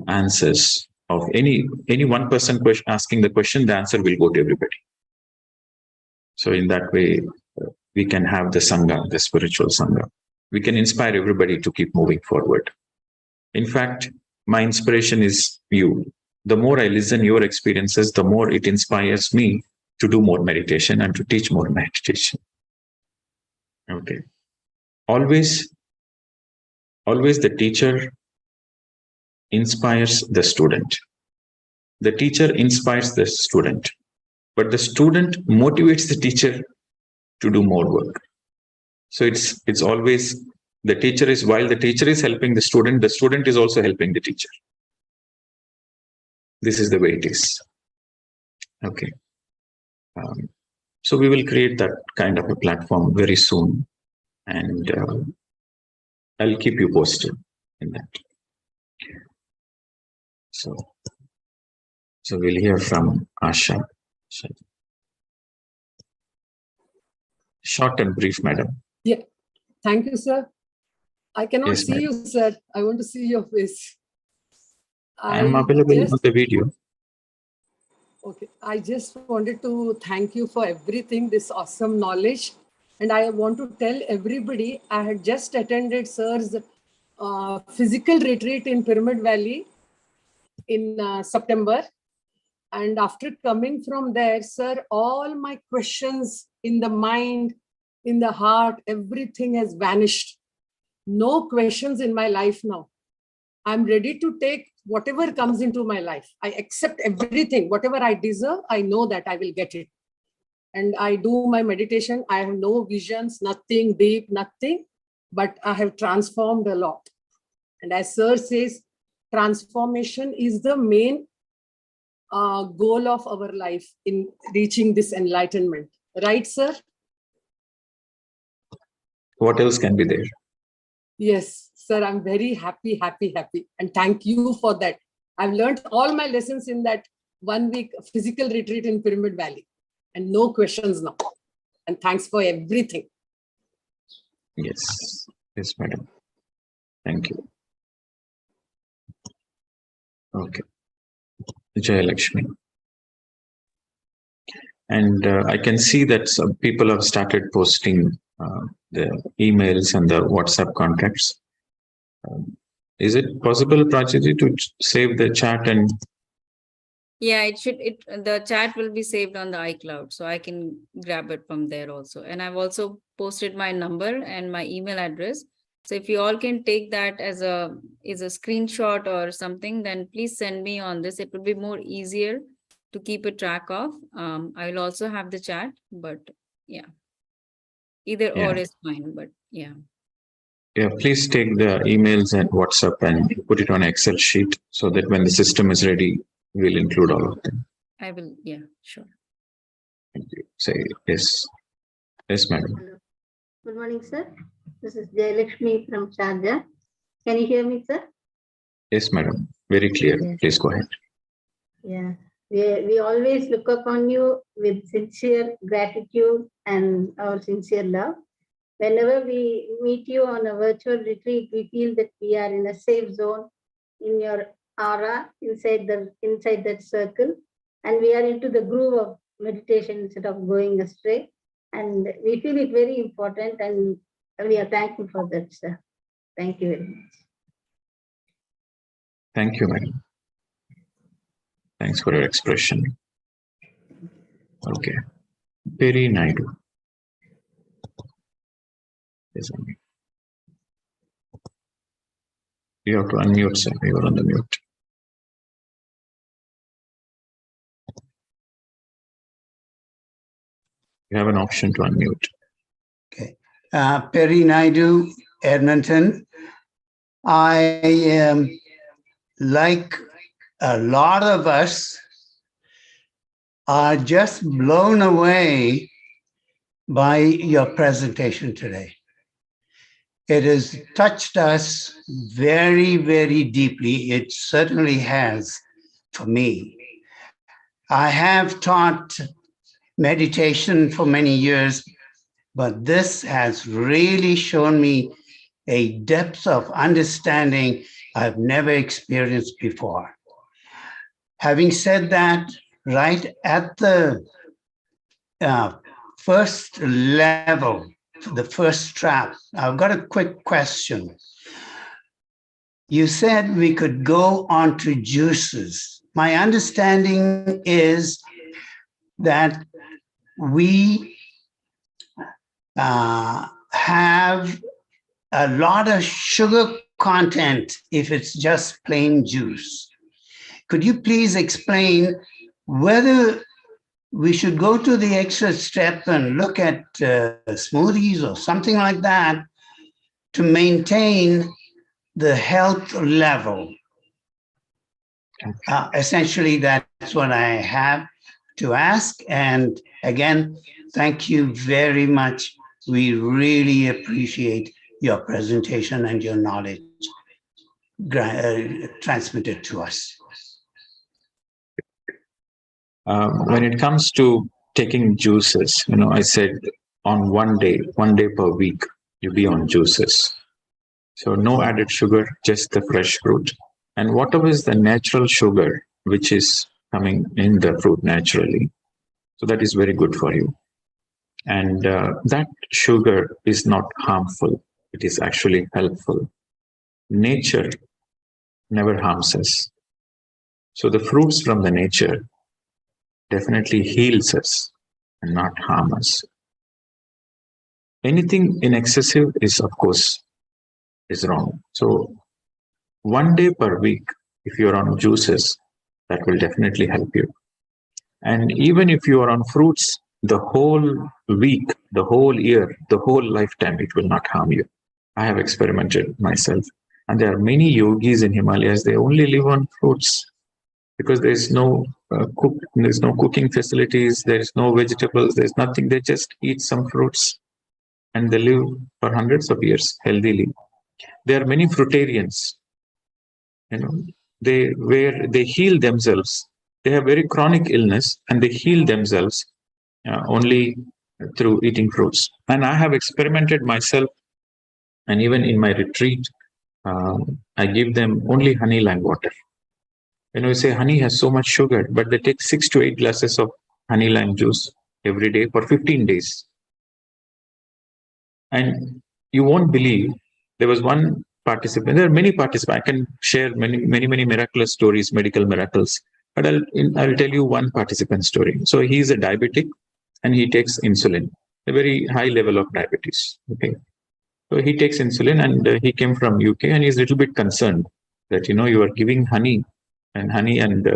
answers of any one person asking the question. The answer will go to everybody. So in that way, we can have the Sangha, the spiritual Sangha. We can inspire everybody to keep moving forward. In fact, my inspiration is you. The more I listen your experiences, the more it inspires me to do more meditation and to teach more meditation. Okay. Always the teacher inspires the student. The teacher inspires the student, but the student motivates the teacher to do more work. So it's always the teacher is, while the teacher is helping the student is also helping the teacher. This is the way it is. Okay. So we will create that kind of a platform very soon, and I'll keep you posted in that. So we'll hear from Asha. Short and brief, madam. Yeah. Thank you, sir. I cannot Yes, see madam. you, sir. I want to see your face. I am available on the video. Okay. I just wanted to thank you for everything, this awesome knowledge. And I want to tell everybody, I had just attended sir's physical retreat in Pyramid Valley in September. And after coming from there, sir, all my questions in the mind, in the heart, everything has vanished. No questions in my life now. I'm ready to take whatever comes into my life. I accept everything. Whatever I deserve, I know that I will get it. And I do my meditation. I have no visions, nothing deep, nothing. But I have transformed a lot. And as sir says, transformation is the main goal of our life in reaching this enlightenment. Right, sir? What else can be there? Yes, sir, I'm very happy. And thank you for that. I've learned all my lessons in that 1 week physical retreat in Pyramid Valley. And no questions now. And thanks for everything. Yes, madam. Thank you. Okay. Jai Lakshmi. And I can see that some people have started posting the emails and the WhatsApp contacts. Is it possible, Prachiti, to save the chat and? Yeah, the chat will be saved on the iCloud, so I can grab it from there also. And I've also posted my number and my email address. So if you all can take that as a screenshot or something, then please send me on this. It will be more easier to keep a track of. I will also have the chat, but yeah, either or is fine, but yeah. Yeah, please take the emails and WhatsApp and put it on an Excel sheet, so that when the system is ready, we'll include all of them. I will, yeah, sure. Thank you. Say yes. Yes, madam. Good morning, sir. This is Jayalakshmi from Sharjah. Can you hear me, sir? Yes, madam. Very clear. Yes. Please go ahead. Yeah. We always look upon you with sincere gratitude and our sincere love. Whenever we meet you on a virtual retreat, we feel that we are in a safe zone in your aura, inside that circle, and we are into the groove of meditation instead of going astray. And we feel it very important, and we are thankful for that, sir. Thank you very much. Thank you, madam. Thanks for your expression. Okay. Peri Naidu. Yes, ma'am. You have to unmute, sir. You are on the mute. You have an option to unmute. Okay. Peri Naidu, Edmonton. I like a lot of us, are just blown away by your presentation today. It has touched us very, very deeply. It certainly has for me. I have taught meditation for many years, but this has really shown me a depth of understanding I've never experienced before. Having said that, right at the first level, the first trap, I've got a quick question. You said we could go on to juices. My understanding is that we have a lot of sugar content if it's just plain juice. Could you please explain whether we should go to the extra step and look at smoothies or something like that to maintain the health level? Essentially, that's what I have to ask. And again, thank you very much. We really appreciate your presentation and your knowledge transmitted to us. When it comes to taking juices, I said on one day per week, you be on juices. So no added sugar, just the fresh fruit. And whatever is the natural sugar, which is coming in the fruit naturally, so that is very good for you. And that sugar is not harmful. It is actually helpful. Nature never harms us. So the fruits from the nature definitely heals us and not harm us. Anything in excessive is, of course, is wrong. So one day per week, if you're on juices, that will definitely help you. And even if you are on fruits the whole week, the whole year, the whole lifetime, it will not harm you. I have experimented myself. And there are many yogis in Himalayas, they only live on fruits because there's no there's no cooking facilities, there's no vegetables, there's nothing. They just eat some fruits and they live for hundreds of years healthily. There are many fruitarians, they heal themselves. They have very chronic illness and they heal themselves only through eating fruits. And I have experimented myself, and even in my retreat, I give them only honey lime water. We say honey has so much sugar, but they take 6 to 8 glasses of honey lime juice every day for 15 days. And you won't believe, there was one participant, there are many participants, I can share many miraculous stories, medical miracles, but I'll tell you one participant story. So he's a diabetic and he takes insulin, a very high level of diabetes. Okay. So he takes insulin and he came from UK and he's a little bit concerned that, you are giving honey and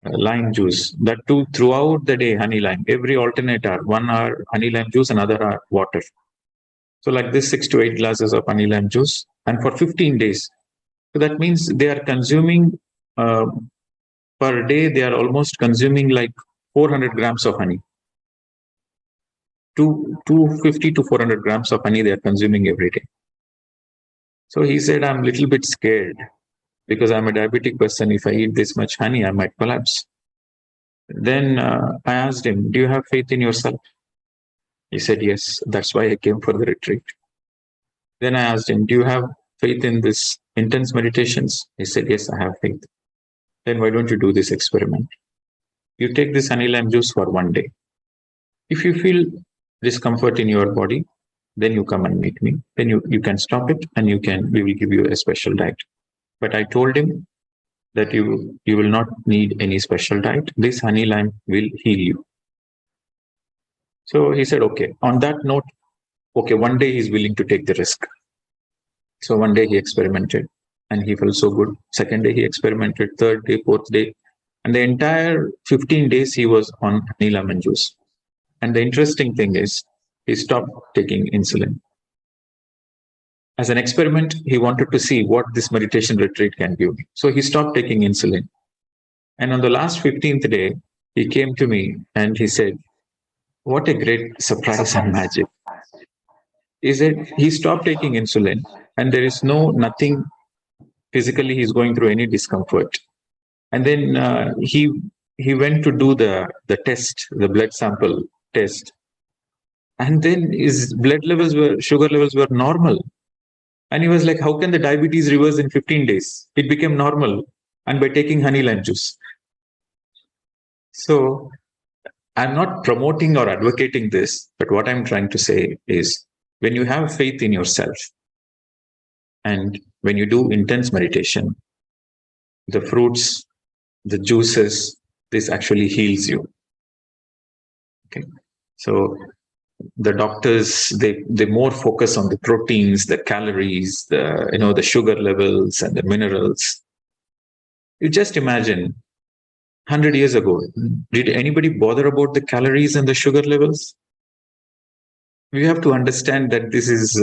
lime juice, that too throughout the day, honey lime, every alternate hour, 1 hour honey lime juice, another hour water. So like this 6 to 8 glasses of honey lime juice and for 15 days. So that means they are consuming per day, they are almost consuming like 400 grams of honey. 250 to 400 grams of honey they are consuming every day. So he said, I'm a little bit scared because I'm a diabetic person. If I eat this much honey, I might collapse. Then I asked him, do you have faith in yourself? He said, yes, that's why I came for the retreat. Then I asked him, do you have faith in this intense meditations? He said, yes, I have faith. Then why don't you do this experiment? You take this honey lime juice for 1 day. If you feel discomfort in your body, then you come and meet me. Then you can stop it and we will give you a special diet. But I told him that you will not need any special diet. This honey lime will heal you. So he said, okay. On that note, okay, 1 day he's willing to take the risk. So 1 day he experimented and he felt so good. 2nd day he experimented, 3rd day, 4th day. And the entire 15 days he was on honey lemon juice. And the interesting thing is, he stopped taking insulin. As an experiment, he wanted to see what this meditation retreat can give me. So he stopped taking insulin. And on the last 15th day, he came to me and he said, what a great surprise and magic. He said he stopped taking insulin and there is nothing physically he's going through any discomfort. And then he went to do the test, the blood sample test. And then his sugar levels were normal. And he was like, how can the diabetes reverse in 15 days? It became normal. And by taking honey lime juice. So I'm not promoting or advocating this, but what I'm trying to say is when you have faith in yourself and when you do intense meditation, the fruits, the juices, this actually heals you. Okay. So the doctors, they more focus on the proteins, the calories, the sugar levels and the minerals. You just imagine 100 years ago, did anybody bother about the calories and the sugar levels? We have to understand that this is,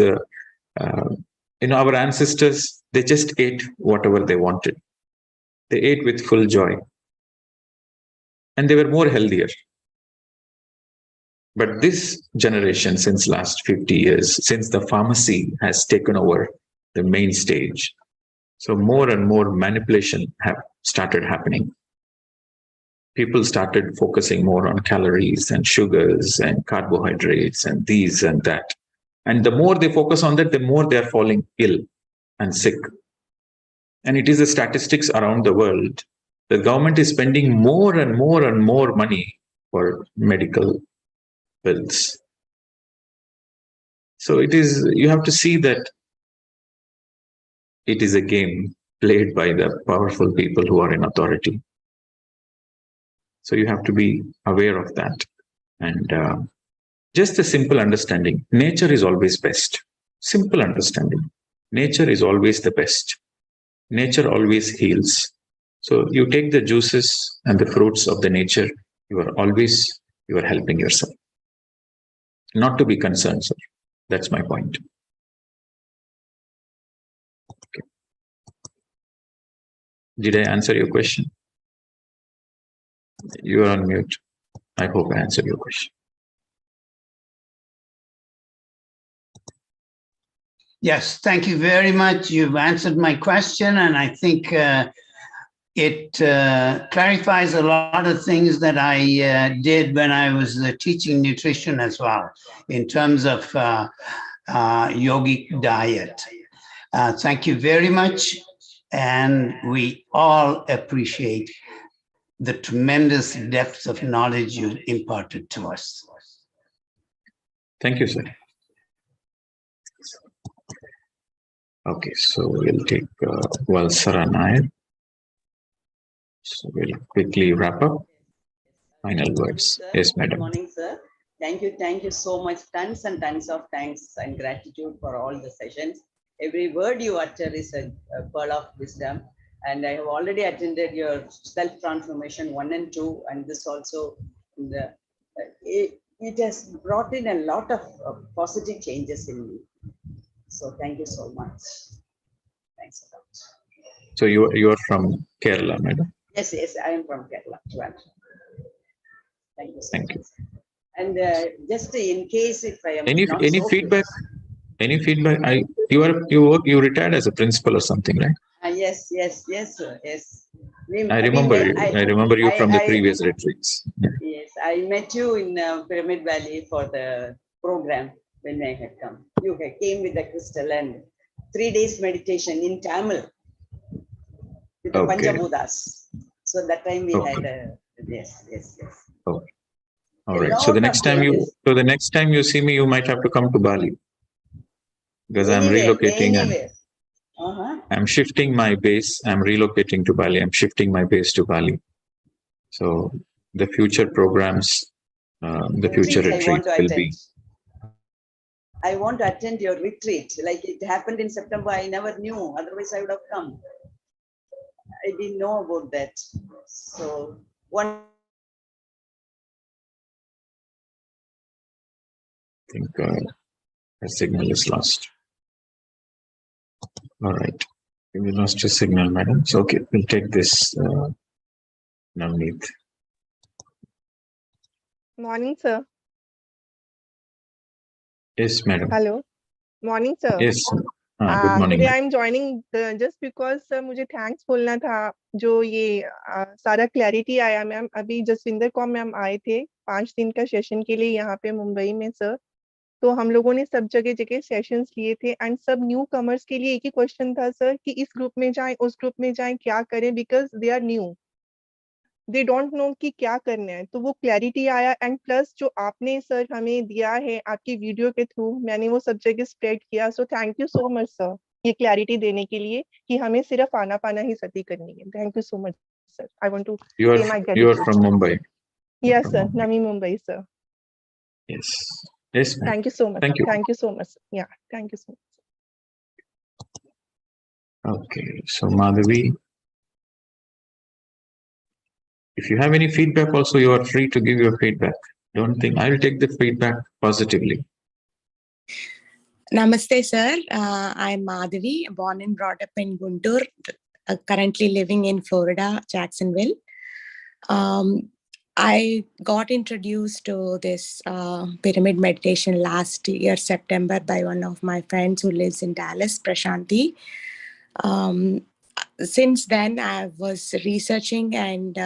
our ancestors, they just ate whatever they wanted. They ate with full joy. And they were more healthier. But this generation, since last 50 years, since the pharmacy has taken over the main stage, so more and more manipulation have started happening. People started focusing more on calories and sugars and carbohydrates and these and that. And the more they focus on that, the more they are falling ill and sick. And it is the statistics around the world. The government is spending more and more and more money for medical bills. So you have to see that it is a game played by the powerful people who are in authority. So you have to be aware of that. And just a simple understanding. Nature is always best. Simple understanding. Nature is always the best. Nature always heals. So you take the juices and the fruits of the nature, you are helping yourself. Not to be concerned, sir. That's my point. Okay. Did I answer your question? You are on mute. I hope I answered your question. Yes, thank you very much. You've answered my question, and I think it clarifies a lot of things that I did when I was teaching nutrition as well, in terms of yogic diet. Thank you very much, and we all appreciate the tremendous depth of knowledge you imparted to us. Thank you, sir. Okay, so we'll take Valsara Nair. So we'll quickly wrap up. Final words. Sir. Yes, madam. Good morning, sir. Thank you so much. Tons and tons of thanks and gratitude for all the sessions. Every word you utter is a pearl of wisdom. And I have already attended your self-transformation 1 and 2, and this also, it has brought in a lot of positive changes in me. So thank you so much. Thanks a lot. So you are from Kerala, madam? Yes, I am from Kerala. Thank you so Thank much. you. And just in case if I am Any not any so feedback? close. Any feedback? You retired as a principal or something, right? Yes, sir. Yes. I remember you. I remember you from the previous retreats. Yes, I met you in Pyramid Valley for the program when I had come. You came with the crystal and 3 days meditation in Tamil with the Okay. Panchabhutas. So that time we had yes. Okay. All A right. lot of changes. So the next time you see me, you might have to come to Bali because I'm relocating and Anywhere. I'm shifting my base. I'm relocating to Bali. I'm shifting my base to Bali. So the future programs, the future Retreats I want retreats to will attend. be. I want to attend your retreat. Like it happened in September, I never knew. Otherwise, I would have come. I didn't know about that. So one. I think the signal is lost. All right. We lost your signal, madam. So okay, we'll take this. Navneet. Morning, sir. Yes, madam. Hello. Morning, sir. Yes. Good morning. Today I'm joining just because sir मुझे thanks बोलना था जो ये सारा clarity आया ma'am अभी Jaswinder Kaur ma'am आए थे 5 दिन का सेशन के लिए यहाँ पे मुंबई में सर तो हम लोगों ने सब जगह सेशंस लिए थे एंड सब न्यू कमर्स के लिए एक ही क्वेश्चन था सर कि इस ग्रुप में जाएं उस ग्रुप में जाएं क्या करें because they are new they don't know कि क्या करना है तो वो क्लैरिटी आया एंड प्लस जो आपने सर हमें दिया है आपकी वीडियो के थ्रू मैंने वो सब जगह स्प्रेड किया so thank you so much sir ये क्लैरिटी देने के लिए कि हमें सिर्फ आनापाना ही सती करनी है thank you so much sir I want to pay my You are from Mumbai. Yes sir Navi Mumbai sir Yes. Yes, ma'am. Thank you so much Thank you. Thank you so much या thank you so much Okay. So Madhavi, if you have any feedback also, you are free to give your feedback. Don't think I'll take the feedback positively. Namaste, sir. I'm Madhavi, born and brought up in Guntur, currently living in Florida, Jacksonville. I got introduced to this pyramid meditation last year, September, by one of my friends who lives in Dallas, Prashanti. Since then, I was researching and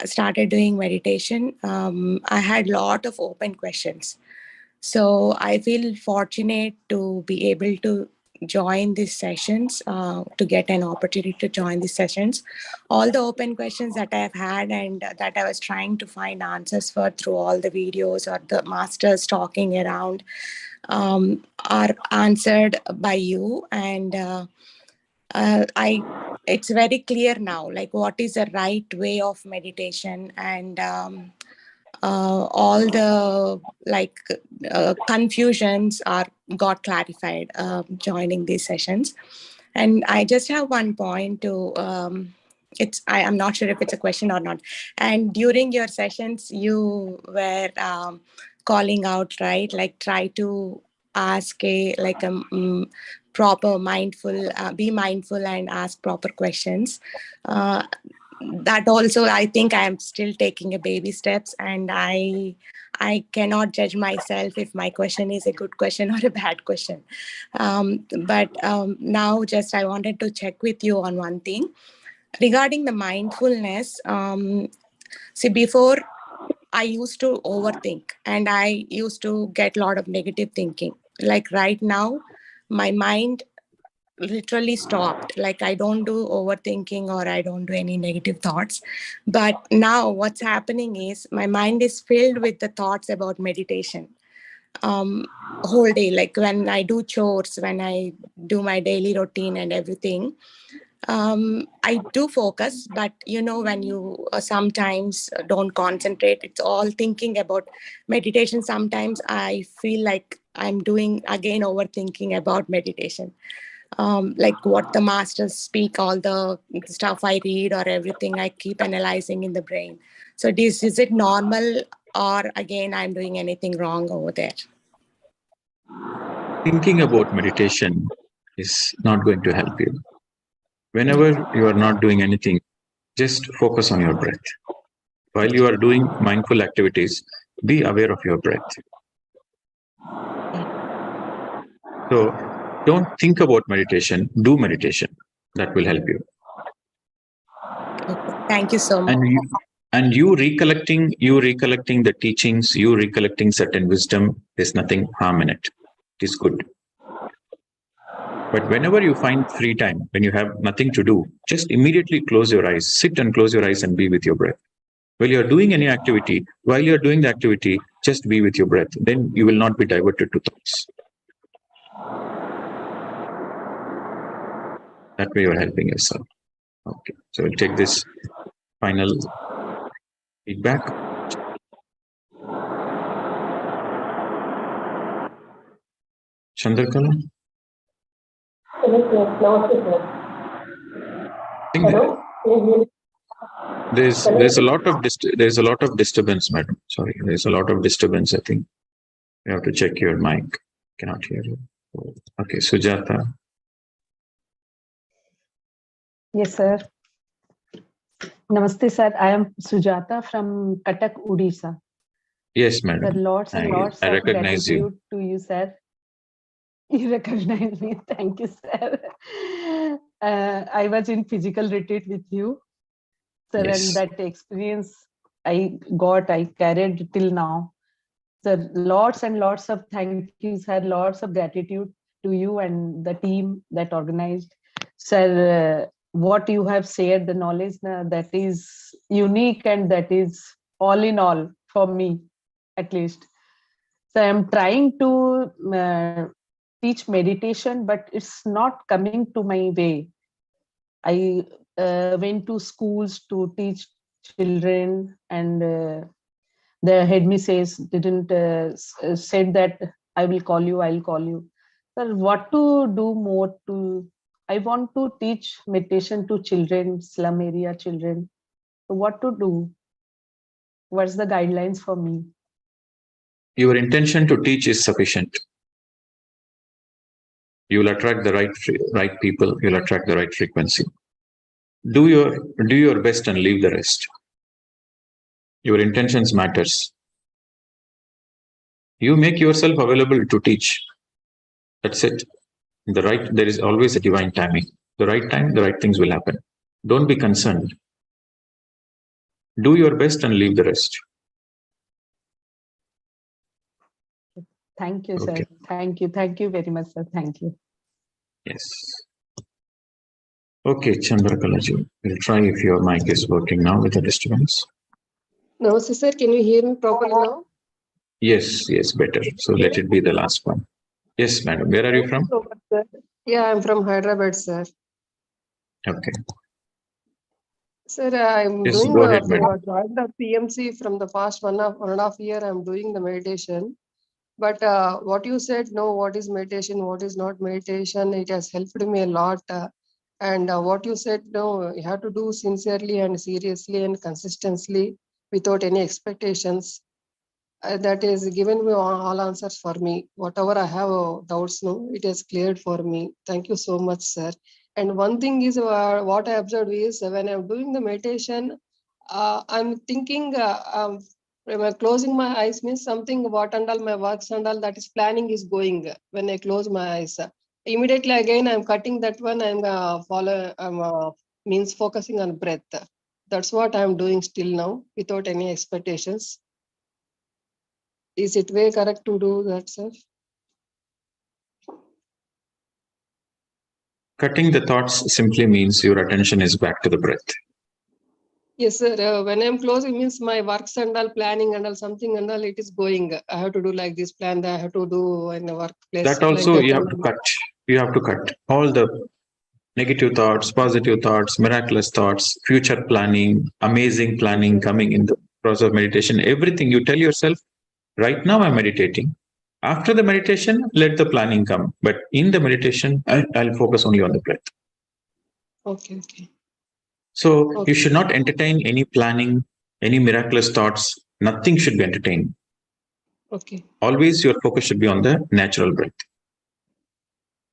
started doing meditation. I had a lot of open questions. So I feel fortunate to be able to join these sessions, to get an opportunity to join these sessions. All the open questions that I've had and that I was trying to find answers for through all the videos or the masters talking around are answered by you. And it's very clear now, like what is the right way of meditation and all the confusions are got clarified joining these sessions. And I just have one point to I'm not sure if it's a question or not. And during your sessions you were calling out, right, like try to ask proper mindful, be mindful and ask proper questions. That also, I think I'm still taking a baby steps, and I cannot judge myself if my question is a good question or a bad question. But now just I wanted to check with you on one thing regarding the mindfulness. See, before I used to overthink and I used to get a lot of negative thinking. Like right now, my mind literally stopped. Like I don't do overthinking or I don't do any negative thoughts. But now what's happening is my mind is filled with the thoughts about meditation. Whole day, like when I do chores, when I do my daily routine and everything, I do focus, but when you sometimes don't concentrate, it's all thinking about meditation. Sometimes I feel like I'm doing again overthinking about meditation. Like what the masters speak, all the stuff I read or everything, I keep analyzing in the brain. So is it normal, or again, I'm doing anything wrong over there? Thinking about meditation is not going to help you. Whenever you are not doing anything, just focus on your breath. While you are doing mindful activities, be aware of your breath. So don't think about meditation, do meditation. That will help you. Okay. Thank you so much. And you recollecting the teachings, you recollecting certain wisdom, there's nothing harm in it. It is good. But whenever you find free time, when you have nothing to do, just immediately close your eyes, sit and close your eyes and be with your breath. While you're doing any activity, while you're doing the activity, just be with your breath. Then you will not be diverted to thoughts. That way you're helping yourself. Okay, so we'll take this final feedback. Chandrakala? There's a lot of disturbance, madam. Sorry, there's a lot of disturbance. I think you have to check your mic. Cannot hear you. Okay, Sujata. Yes, sir. Namaste, sir. I am Sujata from Cuttack, Odisha. Yes, madam. Sir, lots and lots I of recognize gratitude you. to you, sir. You recognize me. Thank you, sir. I was in physical retreat with you, sir, Yes. and that experience I carried till now. Sir, lots and lots of thank you, sir. Lots of gratitude to you and the team that organized. Sir, what you have shared, the knowledge that is unique and that is all in all for me, at least. So I'm trying to teach meditation, but it's not coming to my way. I went to schools to teach children, and the headmistress didn't said that I will call you, I'll call you. Sir, what to do more to? I want to teach meditation to children, slum area children. So what to do? What's the guidelines for me? Your intention to teach is sufficient. You will attract the right people. You'll attract the right frequency. Do your best and leave the rest. Your intentions matters. You make yourself available to teach. That's it. There is always a divine timing. The right time, the right things will happen. Don't be concerned. Do your best and leave the rest. Thank you, sir. Okay. Thank you. Thank you very much, sir. Thank you. Yes. Okay, Chandrakalaji. We'll try if your mic is working now with the disturbance. No, sir, can you hear me properly now? Yes, better. So let it be the last one. Yes, madam. Where are you from? So much, sir. Yeah, I'm from Hyderabad, sir. Okay. Sir, I'm Yes, doing go ahead, madam. joined the PMC from the past one and a half year. I'm doing the meditation. But what you said, no, what is meditation, what is not meditation, it has helped me a lot. And what you said, no, you have to do sincerely and seriously and consistently without any expectations. That is given me all answers for me. Whatever I have doubts, no, it has cleared for me. Thank you so much, sir. And one thing is what I observed is when I'm doing the meditation, I'm thinking when I'm closing my eyes means something what and all my works and all that is planning is going when I close my eyes. Immediately again I'm cutting that one. I'm means focusing on breath. That's what I'm doing still now without any expectations. Is it way correct to do that, sir? Cutting the thoughts simply means your attention is back to the breath. Yes, sir. When I'm closing means my works and all planning and all something and all it is going. I have to do like this plan that I have to do in the workplace. That also like that. you have to cut. You have to cut all the negative thoughts, positive thoughts, miraculous thoughts, future planning, amazing planning coming in the process of meditation. Everything you tell yourself, right now I'm meditating. After the meditation, let the planning come. But in the meditation, I'll focus only on the breath. Okay. So you should not entertain any planning, any miraculous thoughts. Nothing should be entertained. Okay. Always your focus should be on the natural breath.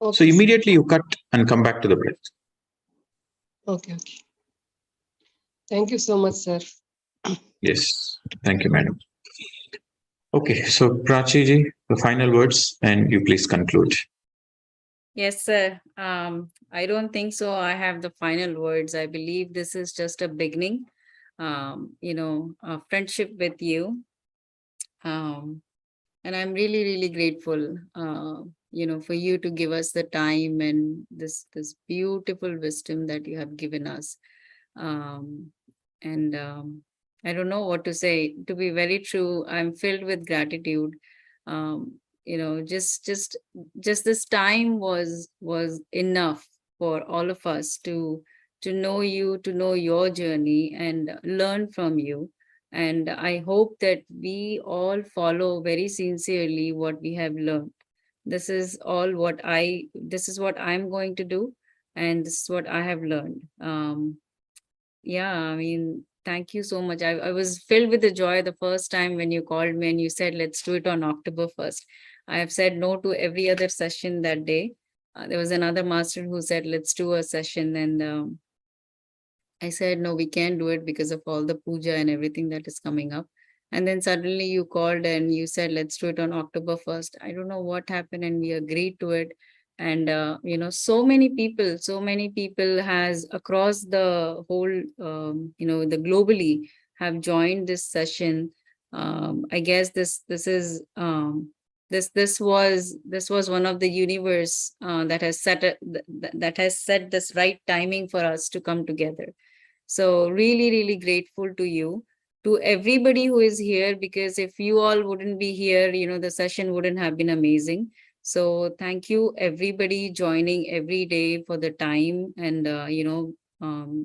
Okay, so immediately you cut and come back to the breath. Okay. Thank you so much, sir. Yes. Thank you, madam. Okay, so Prachi, the final words, and you please conclude. Yes, sir. I don't think so. I have the final words. I believe this is just a beginning. A friendship with you. And I'm really, really grateful, for you to give us the time and this beautiful wisdom that you have given us. And I don't know what to say. To be very true, I'm filled with gratitude. Just this time was enough for all of us to know you, to know your journey, and learn from you. And I hope that we all follow very sincerely what we have learned. This is what I'm going to do, and this is what I have learned. Yeah, I mean, thank you so much. I was filled with the joy the first time when you called me and you said, let's do it on October 1st. I have said no to every other session that day. There was another master who said, let's do a session. And I said, no, we can't do it because of all the puja and everything that is coming up. And then suddenly you called and you said, let's do it on October 1st. I don't know what happened, and we agreed to it. And, so many people has across the whole, the globally have joined this session. I guess this was one of the universe that has set this right timing for us to come together. So really, really grateful to you, to everybody who is here, because if you all wouldn't be here, the session wouldn't have been amazing. So thank you, everybody joining every day for the time, and,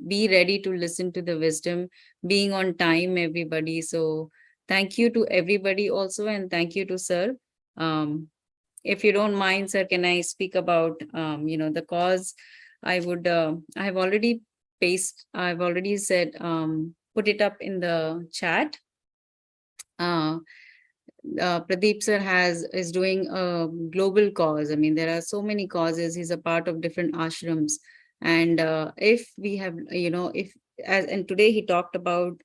be ready to listen to the wisdom, being on time, everybody. So thank you to everybody also, and thank you to sir. If you don't mind, sir, can I speak about, the cause? I have already I've already said, put it up in the chat. Pradeep sir is doing a global cause. I mean, there are so many causes. He's a part of different ashrams. And if we have, and today he talked about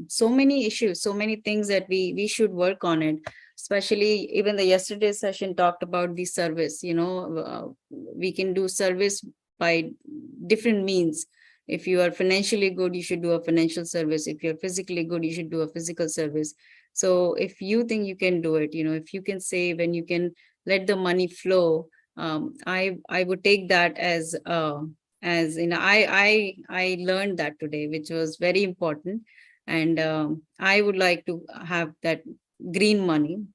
so many issues, so many things that we should work on it. Especially even the yesterday's session talked about the service. We can do service by different means. If you are financially good, you should do a financial service. If you're physically good, you should do a physical service. So if you think you can do it, if you can save and you can let the money flow, I would take that as I learned that today, which was very important. And I would like to have that green money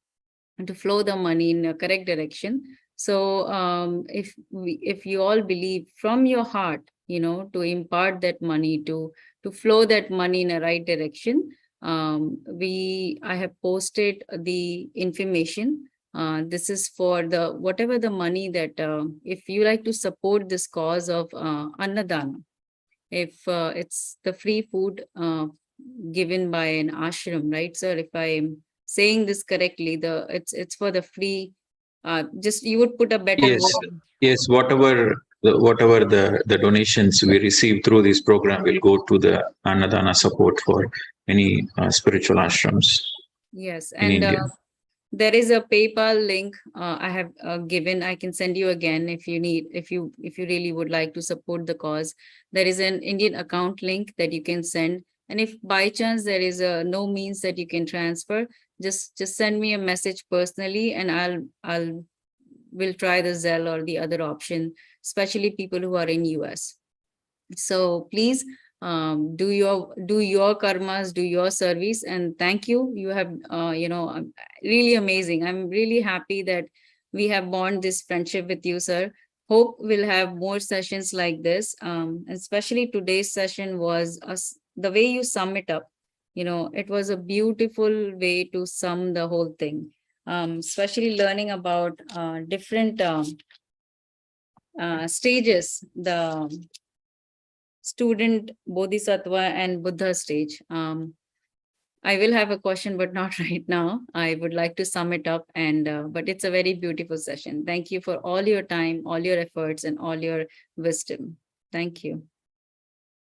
and to flow the money in a correct direction. So if you all believe from your heart, to impart that money, to flow that money in a right direction, I have posted the information. This is for the whatever the money that if you like to support this cause of Annadana, if it's the free food given by an ashram, right, sir? If I'm saying this correctly, it's for the free. Just you would put a better Yes, word. yes. Whatever the donations we receive through this program will go to the Annadana support for any spiritual ashrams Yes, in and India. there is a PayPal link I have given. I can send you again if you need, if you really would like to support the cause. There is an Indian account link that you can send. And if by chance there is no means that you can transfer, just send me a message personally, and I'll will try the Zelle or the other option, especially people who are in US. So please do your karmas, do your service, and thank you. You have really amazing. I'm really happy that we have bond this friendship with you, sir. Hope we'll have more sessions like this. Especially today's session was the way you sum it up. It was a beautiful way to sum the whole thing. Especially learning about different stages, the student, bodhisattva, and Buddha stage. I will have a question, but not right now. I would like to sum it up, and but it's a very beautiful session. Thank you for all your time, all your efforts, and all your wisdom. Thank you.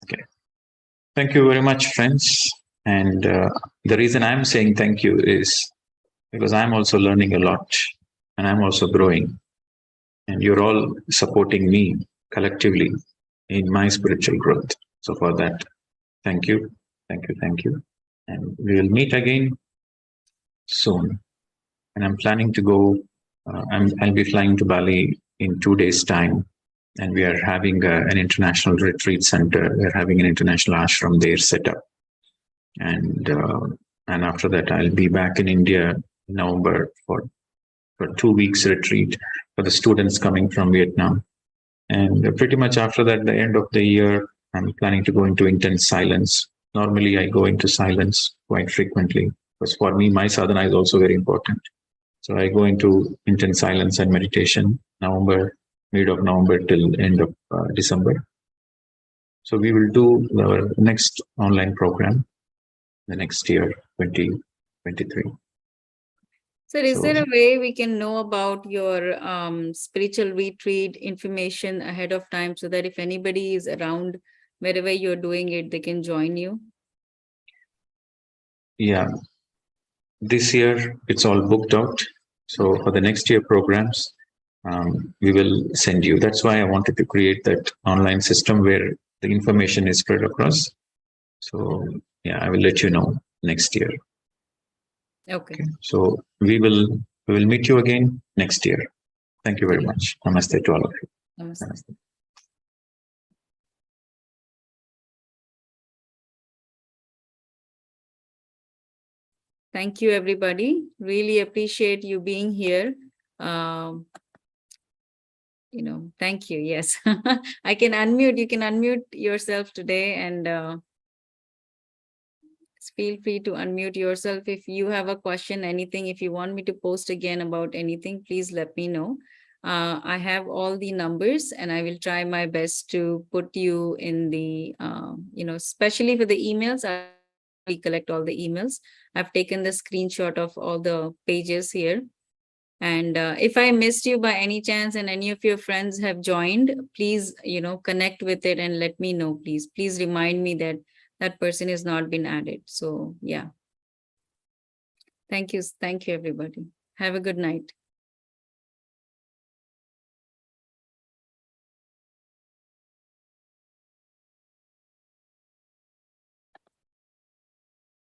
Okay. Thank you very much, friends. And the reason I'm saying thank you is because I'm also learning a lot and I'm also growing. And you're all supporting me collectively in my spiritual growth. So for that, thank you, thank you, thank you. And we will meet again soon. And I'm planning to go, I'll be flying to Bali in 2 days' time. And we are having an international retreat center. We're having an international ashram there set up. And after that, I'll be back in India in November for 2 weeks retreat for the students coming from Vietnam. And pretty much after that, the end of the year, I'm planning to go into intense silence. Normally, I go into silence quite frequently because for me, my sadhana is also very important. So I go into intense silence and meditation, mid of November till end of December. So we will do our next online program the next year, 2023. Sir, is So- there a way we can know about your spiritual retreat information ahead of time so that if anybody is around wherever you're doing it, they can join you? Yeah, this year it's all booked out. So for the next year programs, we will send you. That's why I wanted to create that online system where the information is spread across. So yeah, I will let you know next year. Okay. So we will meet you again next year. Thank you very much. Namaste to all of you. Namaste. Namaste. Thank you, everybody. Really appreciate you being here. Thank you. Yes, I can unmute. You can unmute yourself today and feel free to unmute yourself. If you have a question, anything, if you want me to post again about anything, please let me know. I have all the numbers and I will try my best to put you in the, especially for the emails, we collect all the emails. I've taken the screenshot of all the pages here. And if I missed you by any chance and any of your friends have joined, please, connect with it and let me know, please. Please remind me that that person has not been added. So yeah. Thank you. Thank you, everybody. Have a good night.